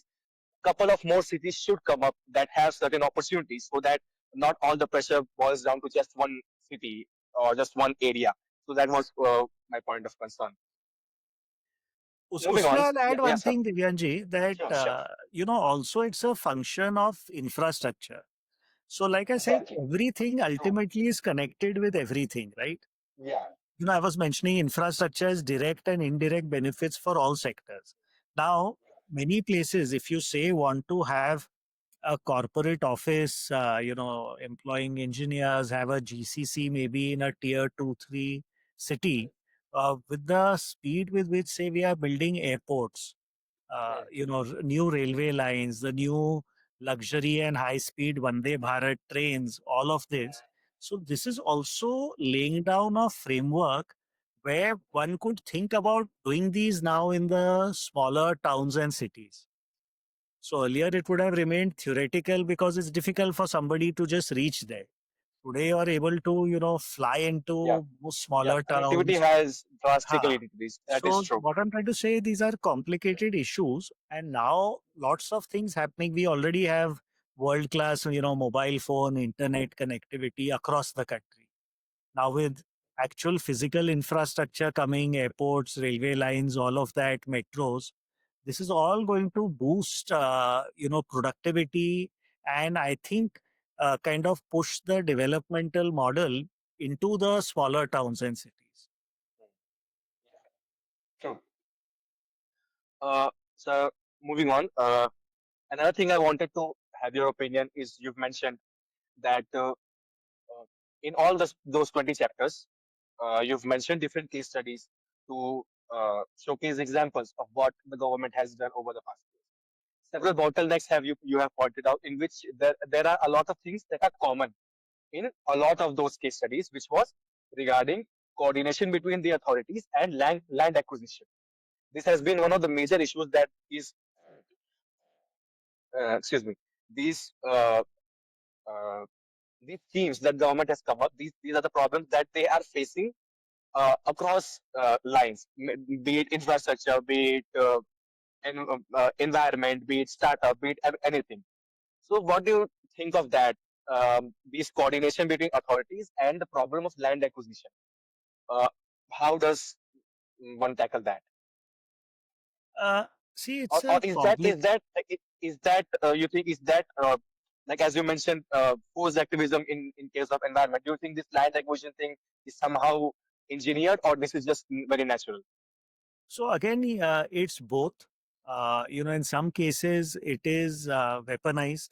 couple of more cities should come up that have certain opportunities so that not all the pressure boils down to just one city or just one area. So that was my point of concern. Moving Usme on. I'll Yeah, add yeah, one sir. thing, Divyanji, that, Sure, sure. also it's a function of infrastructure. So, like I said, Exactly. everything True. ultimately is connected with everything, right? Yeah. I was mentioning infrastructure is direct and indirect benefits for all sectors. Now, many places, if you say want to have a corporate office, employing engineers, have a GCC maybe in a tier 2, 3 city, with the speed with which, say, we are building airports, Hmm. new railway lines, the new luxury and high speed Vande Bharat trains, all of this. So, this is also laying down a framework where one could think about doing these now in the smaller towns and cities. So earlier it would have remained theoretical because it's difficult for somebody to just reach there. Today you are able to, fly Yeah, into yeah. smaller Connectivity towns. has Ha. drastically increased. That is So true. what I'm trying to say, these are complicated issues, and now lots of things happening. We already have world class, mobile phone, internet connectivity across the country. Now with actual physical infrastructure coming, airports, railway lines, all of that, metros, this is all going to boost, productivity, and I think kind of push the developmental model into the smaller towns and cities. True. So moving on. Another thing I wanted to have your opinion is you've mentioned that uh, in all those 20 chapters, you've mentioned different case studies to showcase examples of what the government has done over the past years. Several bottlenecks you have pointed out in which there are a lot of things that are common in a lot of those case studies, which was regarding coordination between the authorities and land acquisition. This has been one of the major issues that is, excuse me, these uh, uh, these themes that government has come up. These are the problems that they are facing across lines, be it infrastructure, be it environment, be it startup, be it anything. So, what do you think of that? This coordination between authorities and the problem of land acquisition. Uh, how does one tackle that? Uh, See, Or, it's or a is that complex. you think is that like as you mentioned forced activism in case of environment? Do you think this land acquisition thing is somehow engineered or this is just very natural? So again, it's both. In some cases, it is weaponized.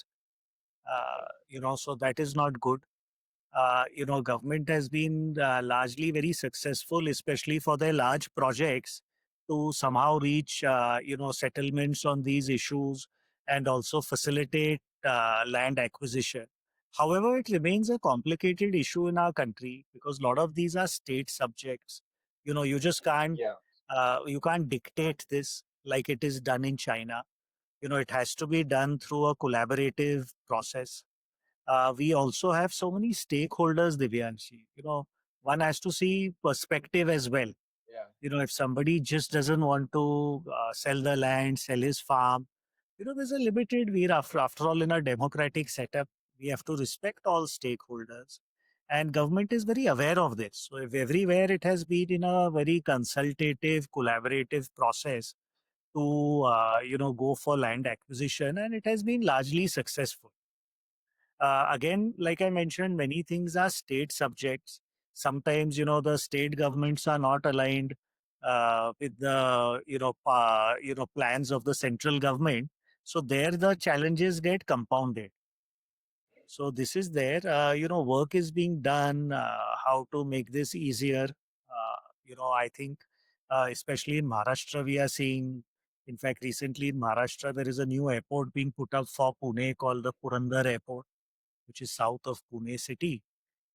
So that is not good. Government has been largely very successful, especially for their large projects, to somehow reach, settlements on these issues and also facilitate land acquisition. However, it remains a complicated issue in our country because a lot of these are state subjects. You just Yeah, you can't dictate this like it is done in China. It has to be done through a collaborative process. We also have so many stakeholders, Divyanshi. One has to see perspective as well. yeah. If somebody just doesn't want to sell the land, sell his farm, there's a limited we're after all in a democratic setup. We have to respect all stakeholders. And government is very aware of this. So if everywhere it has been in a very consultative, collaborative process to go for land acquisition, and it has been largely successful. Again, like I mentioned, many things are state subjects. Sometimes, the state governments are not aligned with the, plans of the central government. So there, the challenges get compounded. So this is there. Work is being done. How to make this easier? I think, especially in Maharashtra, we are seeing. In fact, recently in Maharashtra, there is a new airport being put up for Pune called the Purandar Airport, which is south of Pune city.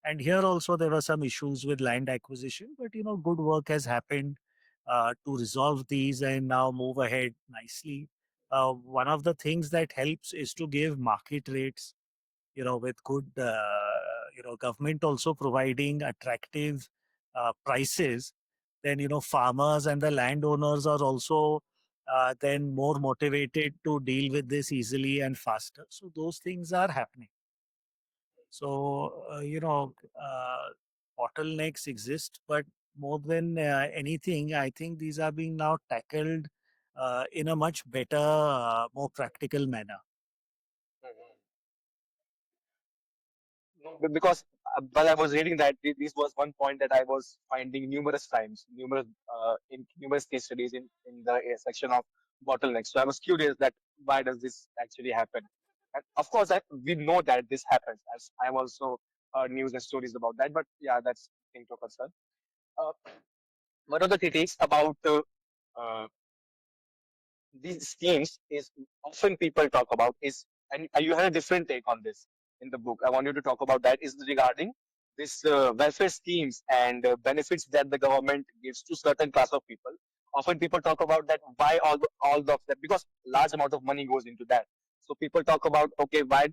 And here also there were some issues with land acquisition, but good work has happened to resolve these and now move ahead nicely. One of the things that helps is to give market rates, with good, government also providing attractive prices. Then, farmers and the landowners are also then more motivated to deal with this easily and faster. So those things are happening. So, bottlenecks exist, but more than anything, I think these are being now tackled in a much better, more practical manner. Mhm. No, because while I was reading that, this was one point that I was finding numerous times, in numerous case studies in the section of bottlenecks. So I was curious that why does this actually happen? And of course, we know that this happens. As I've also heard news and stories about that. But yeah, that's thing to concern. Uh, one of the critiques about uh, these schemes is often people talk about is, and you had a different take on this in the book. I want you to talk about that is regarding this welfare schemes and benefits that the government gives to certain class of people Often people talk about that why all of that, because large amount of money goes into that. So people talk about, okay, why,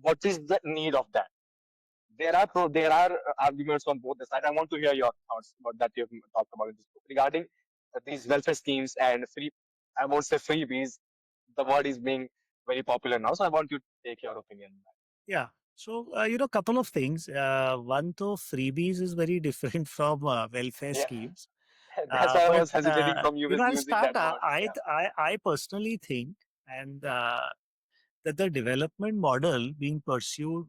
what is the need of that? There are arguments on both the sides. I want to hear your thoughts about that you've talked about in this book regarding these welfare schemes and free. I won't say freebies. The word is being very popular now, so I want you to take your opinion. Yeah. So, couple of things. One, though, freebies is very different from welfare Yeah, schemes. that's why I But was hesitating from you with I'll using start. that word. Yeah, I personally think, and that the development model being pursued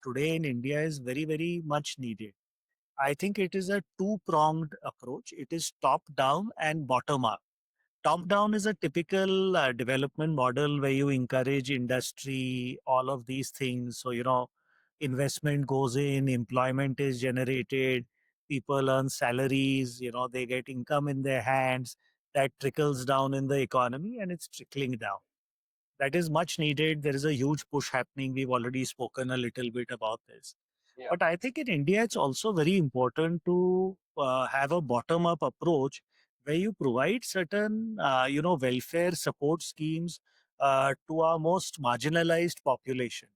today in India is very, very much needed. I think it is a two-pronged approach. It is top-down and bottom-up. Top-down is a typical development model where you encourage industry, all of these things. So, investment goes in, employment is generated, people earn salaries, they get income in their hands, that trickles down in the economy and it's trickling down. That is much needed. There is a huge push happening. We've already spoken a little bit about this. yeah, But I think in India, it's also very important to have a bottom up approach where you provide certain, welfare support schemes to our most marginalized population.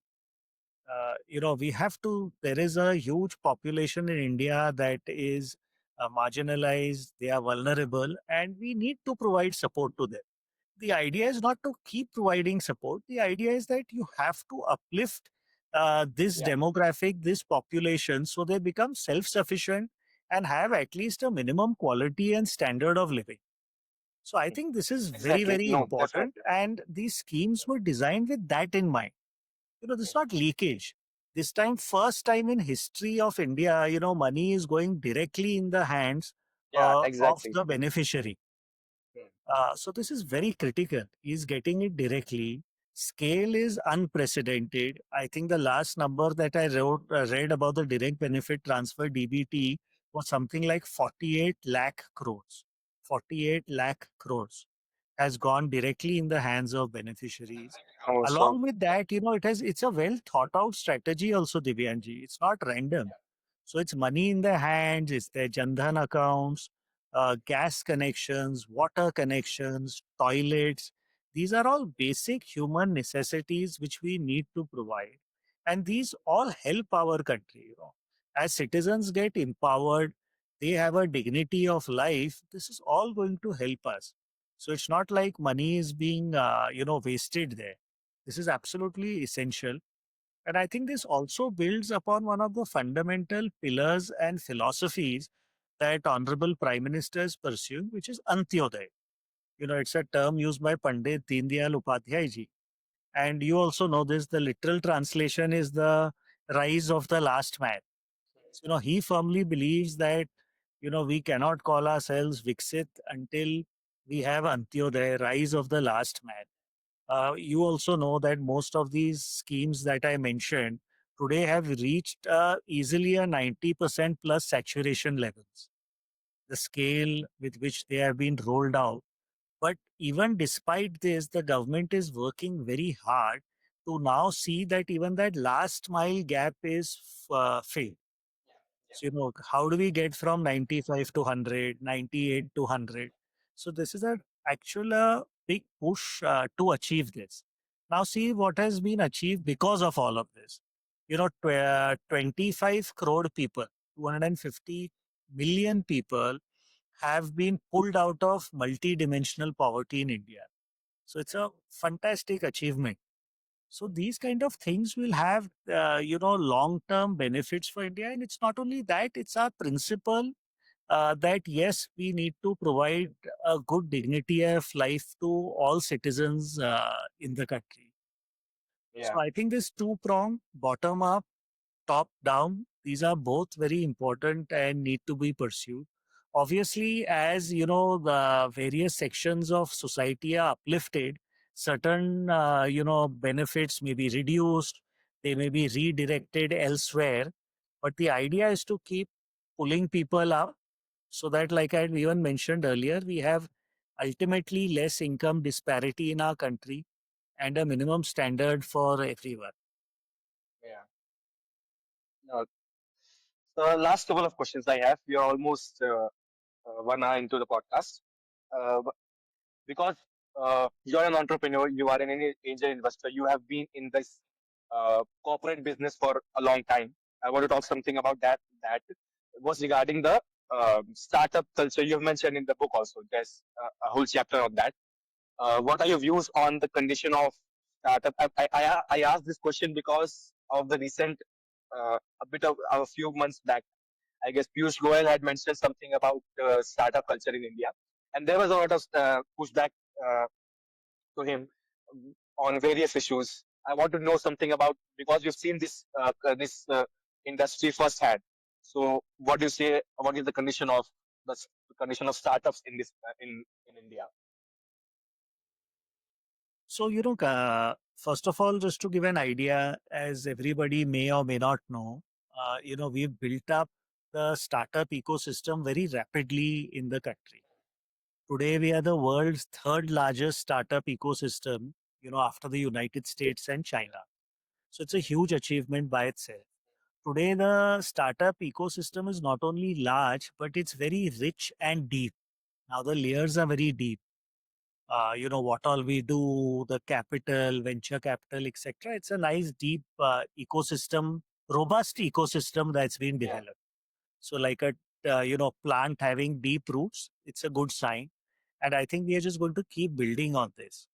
We have to, there is a huge population in India that is marginalized, they are vulnerable, and we need to provide support to them. The idea is not to keep providing support. The idea is that you have to uplift this yeah, demographic, this population, so they become self sufficient and have at least a minimum quality and standard of living. So I think this is very, exactly. very No, important. definitely. And these schemes were designed with that in mind. This is not leakage. This time, first time in history of India, money is going directly in the hands Yeah, of exactly. the beneficiary. Hmm. So this is very critical. He's getting it directly. Scale is unprecedented. I think the last number that I read about the direct benefit transfer (DBT) was something like 48 lakh crores. 48 lakh crores has gone directly in the hands of beneficiaries. Oh, so Along with that, it's a well thought out strategy also, Divyanji. It's not random. So it's money in their hands, it's their Jandhan accounts, gas connections, water connections, toilets. These are all basic human necessities which we need to provide. And these all help our country. As citizens get empowered, they have a dignity of life. This is all going to help us. So it's not like money is being, wasted there. This is absolutely essential. And I think this also builds upon one of the fundamental pillars and philosophies that Honorable Prime Minister is pursuing, which is Antyodaya. It's a term used by Pandit Deendayal Upadhyay ji. And you also know this, the literal translation is the rise of the last man. So, he firmly believes that, we cannot call ourselves Viksit until we have Antyodaya, rise of the last man. You also know that most of these schemes that I mentioned today have reached easily a 90% plus saturation levels, the scale with which they have been rolled out. But even despite this, the government is working very hard to now see that even that last mile gap is filled. So, how do we get from 95 to 100, 98 to 100? So, this is a actual big push to achieve this. Now, see what has been achieved because of all of this. 25 crore people, 250 million people have been pulled out of multidimensional poverty in India. So, it's a fantastic achievement. So these kind of things will have, long-term benefits for India. And it's not only that, it's our principle that yes, we need to provide a good dignity of life to all citizens in the country. So yeah, I think this two-prong, bottom up, top down, these are both very important and need to be pursued. Obviously, as the various sections of society are uplifted, certain benefits may be reduced, they may be redirected elsewhere. But the idea is to keep pulling people up so that, like I even mentioned earlier, we have ultimately less income disparity in our country and a minimum standard for everyone. yeah. No, so last couple of questions I have. We are almost 1 hour into the podcast. uh, because you're an entrepreneur, you are an angel investor, you have been in this corporate business for a long time. I want to talk something about that. That was regarding the startup culture you have mentioned in the book also. There's a whole chapter on that. What are your views on the condition of startup? I asked this question because of the recent, a bit of a few months back. I guess Piyush Goyal had mentioned something about startup culture in India, and there was a lot of pushback uh, to him on various issues. I want to know something about, because you've seen this industry firsthand. So, what do you say? What is the condition of the condition of startups in this in India? So, first of all, just to give an idea, as everybody may or may not know, we've built up the startup ecosystem very rapidly in the country. Today, we are the world's third largest startup ecosystem, after the United States and China. So, it's a huge achievement by itself. Today, the startup ecosystem is not only large, but it's very rich and deep. Now, the layers are very deep. What all we do, the capital, venture capital, etc. It's a nice, deep ecosystem, robust ecosystem that's been Yeah, developed. So, like a plant having deep roots, it's a good sign, and I think we are just going to keep building on this.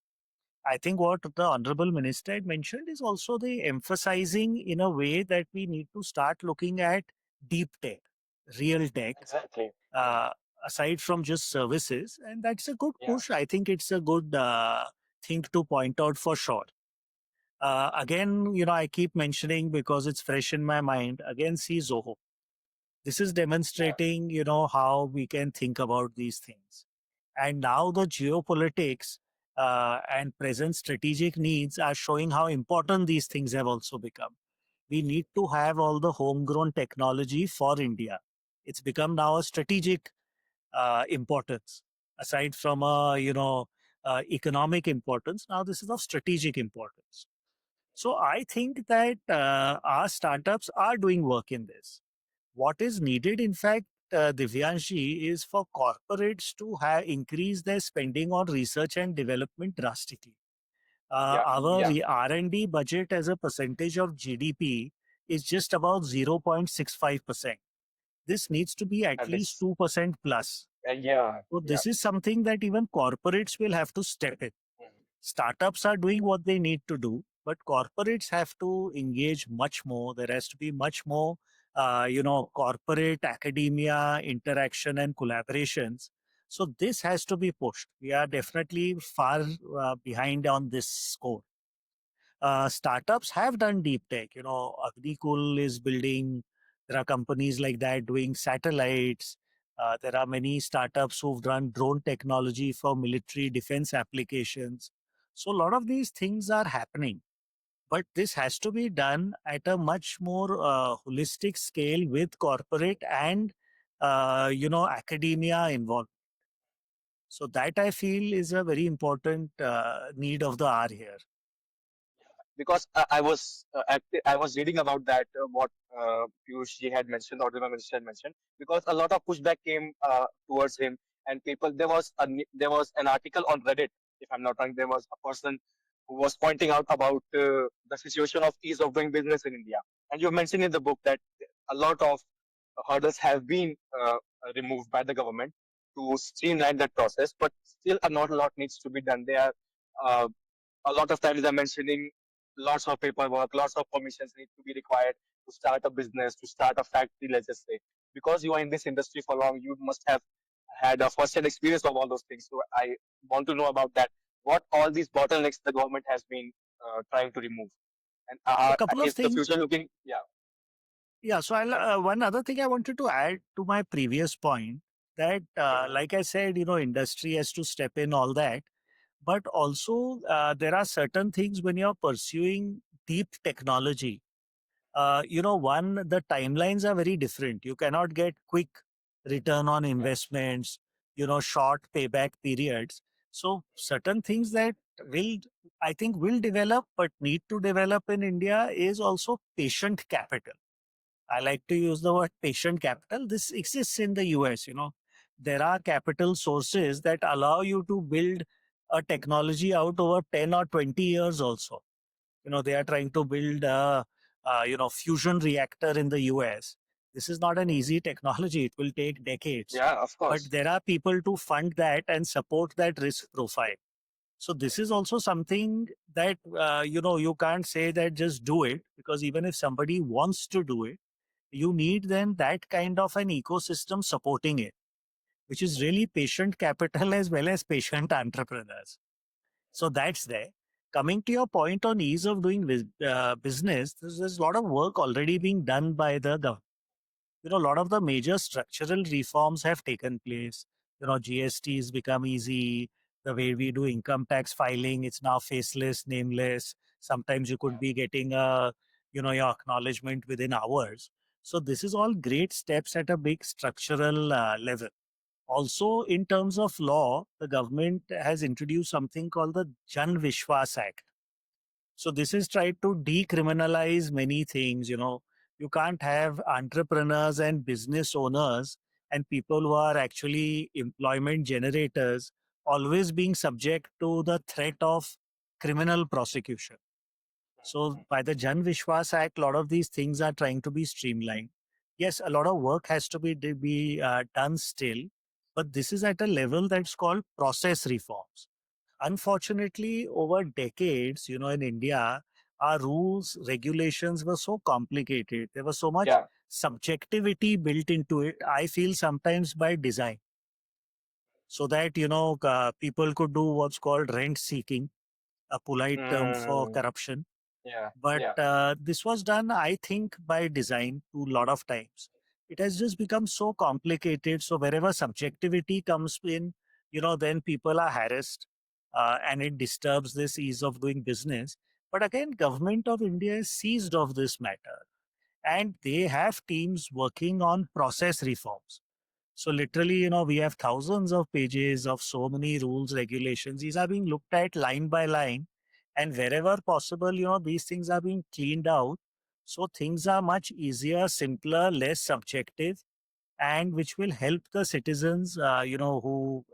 I think what the honorable minister had mentioned is also the emphasizing in a way that we need to start looking at deep tech, real tech, exactly. uh, aside from just services, and that's a good Yeah, push. I think it's a good thing to point out for sure. Again, I keep mentioning because it's fresh in my mind. Again, see Zoho. This is yeah, demonstrating, how we can think about these things. And now the geopolitics and present strategic needs are showing how important these things have also become. We need to have all the homegrown technology for India. It's become now a strategic importance, aside from economic importance. Now this is of strategic importance. So I think that our startups are doing work in this. What is needed, in fact, Divyanshi, is for corporates to have increase their spending on research and development drastically. yeah, Our yeah. R&D budget as a percentage of GDP is just about 0.65%. This needs to be at And least this, 2% plus. yeah, So yeah. this is something that even corporates will have to step in. Mhm. Startups are doing what they need to do, but corporates have to engage much more. There has to be much more, corporate academia interaction and collaborations. So this has to be pushed. We are definitely far behind on this score. Startups have done deep tech. Agnikul is building. There are companies like that doing satellites. There are many startups who've done drone technology for military defense applications. So a lot of these things are happening, but this has to be done at a much more holistic scale with corporate and academia involved. So that I feel is a very important need of the hour here. Because I was reading about that what Piyush ji had mentioned, or the minister had mentioned, because a lot of pushback came towards him, and people, there was an article on Reddit, if I'm not wrong, there was a person who was pointing out about the situation of ease of doing business in India, and you mentioned in the book that a lot of hurdles have been removed by the government to streamline that process, but still not a lot needs to be done. There are uh, a lot of times I'm mentioning lots of paperwork, lots of permissions need to be required to start a business, to start a factory, let's just say. Because you are in this industry for long, you must have had a first-hand experience of all those things. So I want to know about that. What all these bottlenecks the government has been trying to remove, and A couple of is the things. future looking? Yeah, Yeah, so one other thing I wanted to add to my previous point, that, like I said, industry has to step in, all that. But also, there are certain things when you're pursuing deep technology. One, the timelines are very different. You cannot get quick return on yeah, investments, short payback periods. So certain things that will, I think, will develop, but need to develop in India is also patient capital. I like to use the word patient capital. This exists in the US. there are capital sources that allow you to build a technology out over 10 or 20 years also. They are trying to build a fusion reactor in the US. This is not an easy technology. It will take decades. Yeah, of But course. there are people to fund that and support that risk profile. So this is also something that, you can't say that just do it, because even if somebody wants to do it, you need then that kind of an ecosystem supporting it, which is really patient capital as well as patient entrepreneurs. So that's there. Coming to your point on ease of doing business, there's a lot of work already being done by the government. A lot of the major structural reforms have taken place. GST has become easy. The way we do income tax filing, it's now faceless, nameless. Sometimes you could be getting your acknowledgement within hours. So this is all great steps at a big structural level. Also, in terms of law, the government has introduced something called the Jan Vishwas Act. So this is tried to decriminalize many things. You can't have entrepreneurs and business owners and people who are actually employment generators always being subject to the threat of criminal prosecution. So by the Jan Vishwas Act, a lot of these things are trying to be streamlined. Yes, a lot of work has to be done still, but this is at a level that's called process reforms. Unfortunately, over decades, in India, our rules, regulations were so complicated. There was so much Yeah. subjectivity built into it. I feel sometimes by design, so that people could do what's called rent seeking, a polite term for Mm, corruption. yeah. But Yeah. this was done, I think, by design to a lot of times. It has just become so complicated. So wherever subjectivity comes in, then people are harassed, and it disturbs this ease of doing business. But again, government of India is seized of this matter, and they have teams working on process reforms. So literally, we have thousands of pages of so many rules, regulations. These are being looked at line by line. And wherever possible, these things are being cleaned out. So things are much easier, simpler, less subjective, and which will help the citizens, who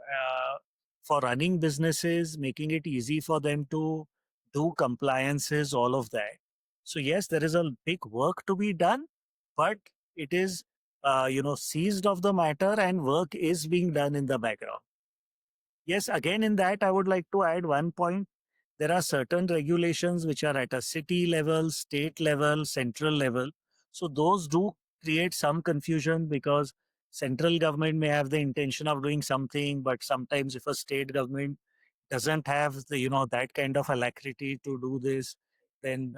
for running businesses, making it easy for them to do compliances, all of that. So yes, there is a big work to be done, but it is, seized of the matter, and work is being done in the background. Yes, again, in that, I would like to add one point. There are certain regulations which are at a city level, state level, central level. So those do create some confusion, because central government may have the intention of doing something, but sometimes if a state government doesn't have the that kind of alacrity to do this, then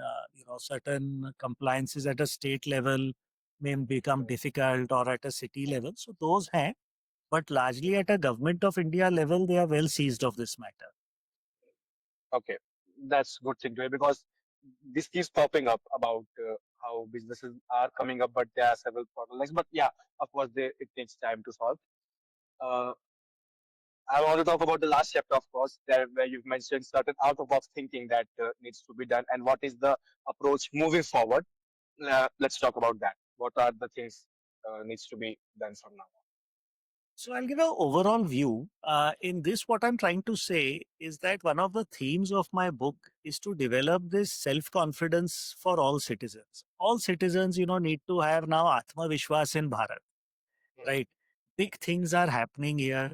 certain compliances at a state level may become difficult, or at a city level. So those have, but largely at a government of India level, they are well seized of this matter. Okay. That's good thing to hear because this keeps popping up about how businesses are coming up, but there are several bottlenecks. But yeah, of course, it takes time to solve. Uh, I want to talk about the last chapter, of course, there where you've mentioned certain out-of-box thinking that needs to be done, and what is the approach moving forward. Let's talk about that. What are the things needs to be done from now So I'll give an overall view. In this, what I'm trying to say is that one of the themes of my book is to develop this self-confidence for all citizens. All citizens, need to have now Atma Vishwas in Bharat, on? right? Big things are happening here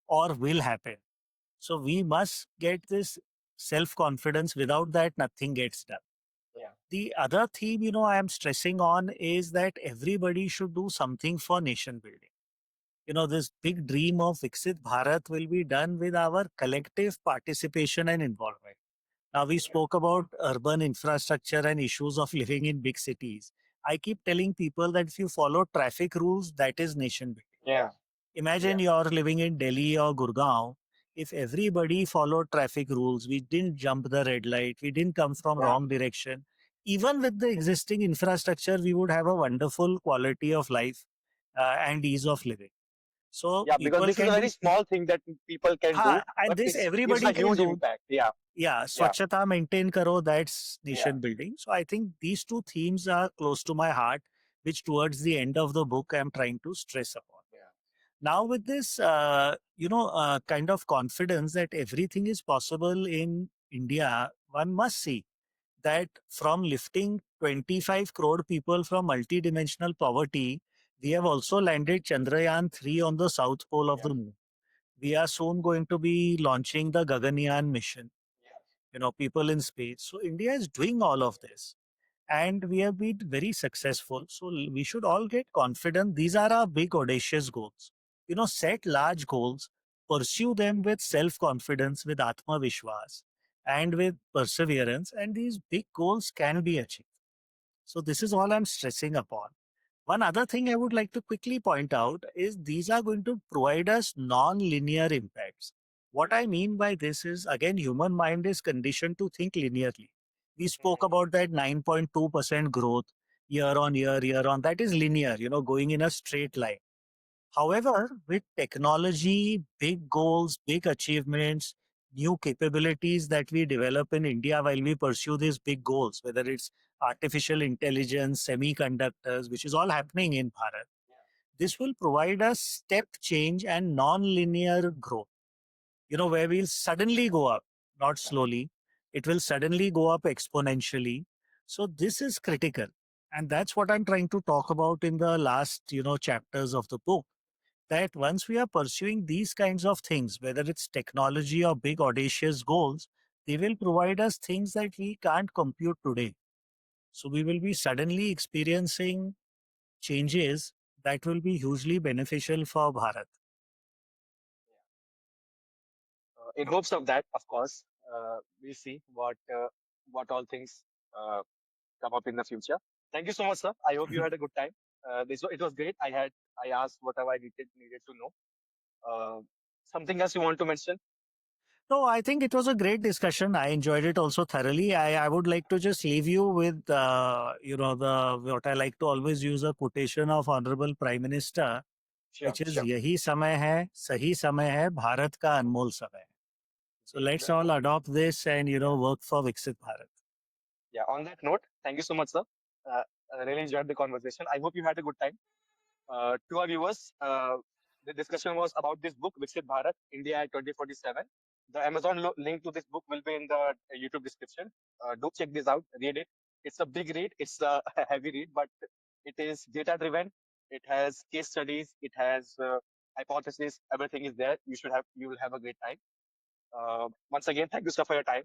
or will happen. So we must get this self-confidence. Without that, nothing gets done. Yeah. The other theme, I am stressing on is that everybody should do something for nation building. This big dream of Viksit Bharat will be done with our collective participation and involvement. Now, we spoke about urban infrastructure and issues of living in big cities. I keep telling people that if you follow traffic rules, that is nation building. Yeah. Imagine Yeah. you're living in Delhi or Gurgaon. If everybody followed traffic rules, we didn't jump the red light, we didn't come from Yeah. wrong direction. Even with the existing infrastructure, we would have a wonderful quality of life and ease of living. So Yeah. Because people this is a can very do, small thing that people can do, and but this it gives a everybody can huge do. impact. Yeah. Yeah, Yeah. Swachhata maintain karo, that's Yeah. nation building. So I think these two themes are close to my heart, which towards the end of the book I'm trying to stress upon. Yeah. Now, with this, kind of confidence that everything is possible in India, one must see that from lifting 25 crore people from multidimensional poverty, we have also landed Chandrayaan 3 on the south pole of Yeah. the moon. We are soon going to be launching the Gaganyaan mission, Yeah. people in space. So India is doing all of this and we have been very successful. So we should all get confident. These are our big audacious goals. Set large goals, pursue them with self-confidence, with Atma Vishwas, and with perseverance, and these big goals can be achieved. So this is all I'm stressing upon. One other thing I would like to quickly point out is these are going to provide us non-linear impacts. What I mean by this is, again, human mind is conditioned to think linearly. We spoke Mhm. about that 9.2% growth year on. That is linear, going in a straight line. However, with technology, big goals, big achievements, new capabilities that we develop in India while we pursue these big goals, whether it's artificial intelligence, semiconductors, which is all happening in Bharat, this will provide us step change and non-linear growth, where we'll suddenly go up, not slowly. It will suddenly go up exponentially. So this is critical. And that's what I'm trying to talk about in the last, chapters of the book, that once we are pursuing these kinds of things, whether it's technology or big audacious goals, they will provide us things that we can't compute today. So we will be suddenly experiencing changes that will be hugely beneficial for Bharat. In hopes of that, of course, we'll see what all things uh, come up in the future. Thank you so much, sir. I hope you had a good time. It was great. I asked whatever I needed to know. Uh, Something else you want to mention? No, I think it was a great discussion. I enjoyed it also thoroughly. I would like to just leave you with, the what I like to always use a quotation of Honorable Prime Minister, Sure, which is sure. यही समय है, सही समय है, भारत का अनमोल समय है. So let's all adopt this and, work for Viksit Bharat. Yeah. On that note, thank you so much, sir. I really enjoyed the conversation. I hope you had a good time. To our viewers, the discussion was about this book, Viksit Bharat, India at 2047. The Amazon link to this book will be in the YouTube description. Do check this out, read it. It's a big read, it's a heavy read, but it is data driven. It has case studies, it has hypothesis, everything is there. You will have a great time. Once again, thank you, sir, for your time.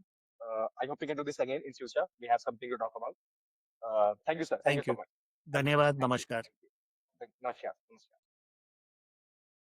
I hope we can do this again in future. We have something to talk about. Thank you, sir. Thank you Thank so you. much. Thank you. धन्यवाद. Thank you. नमस्कार. Thank you. Namaskar. Namaskar.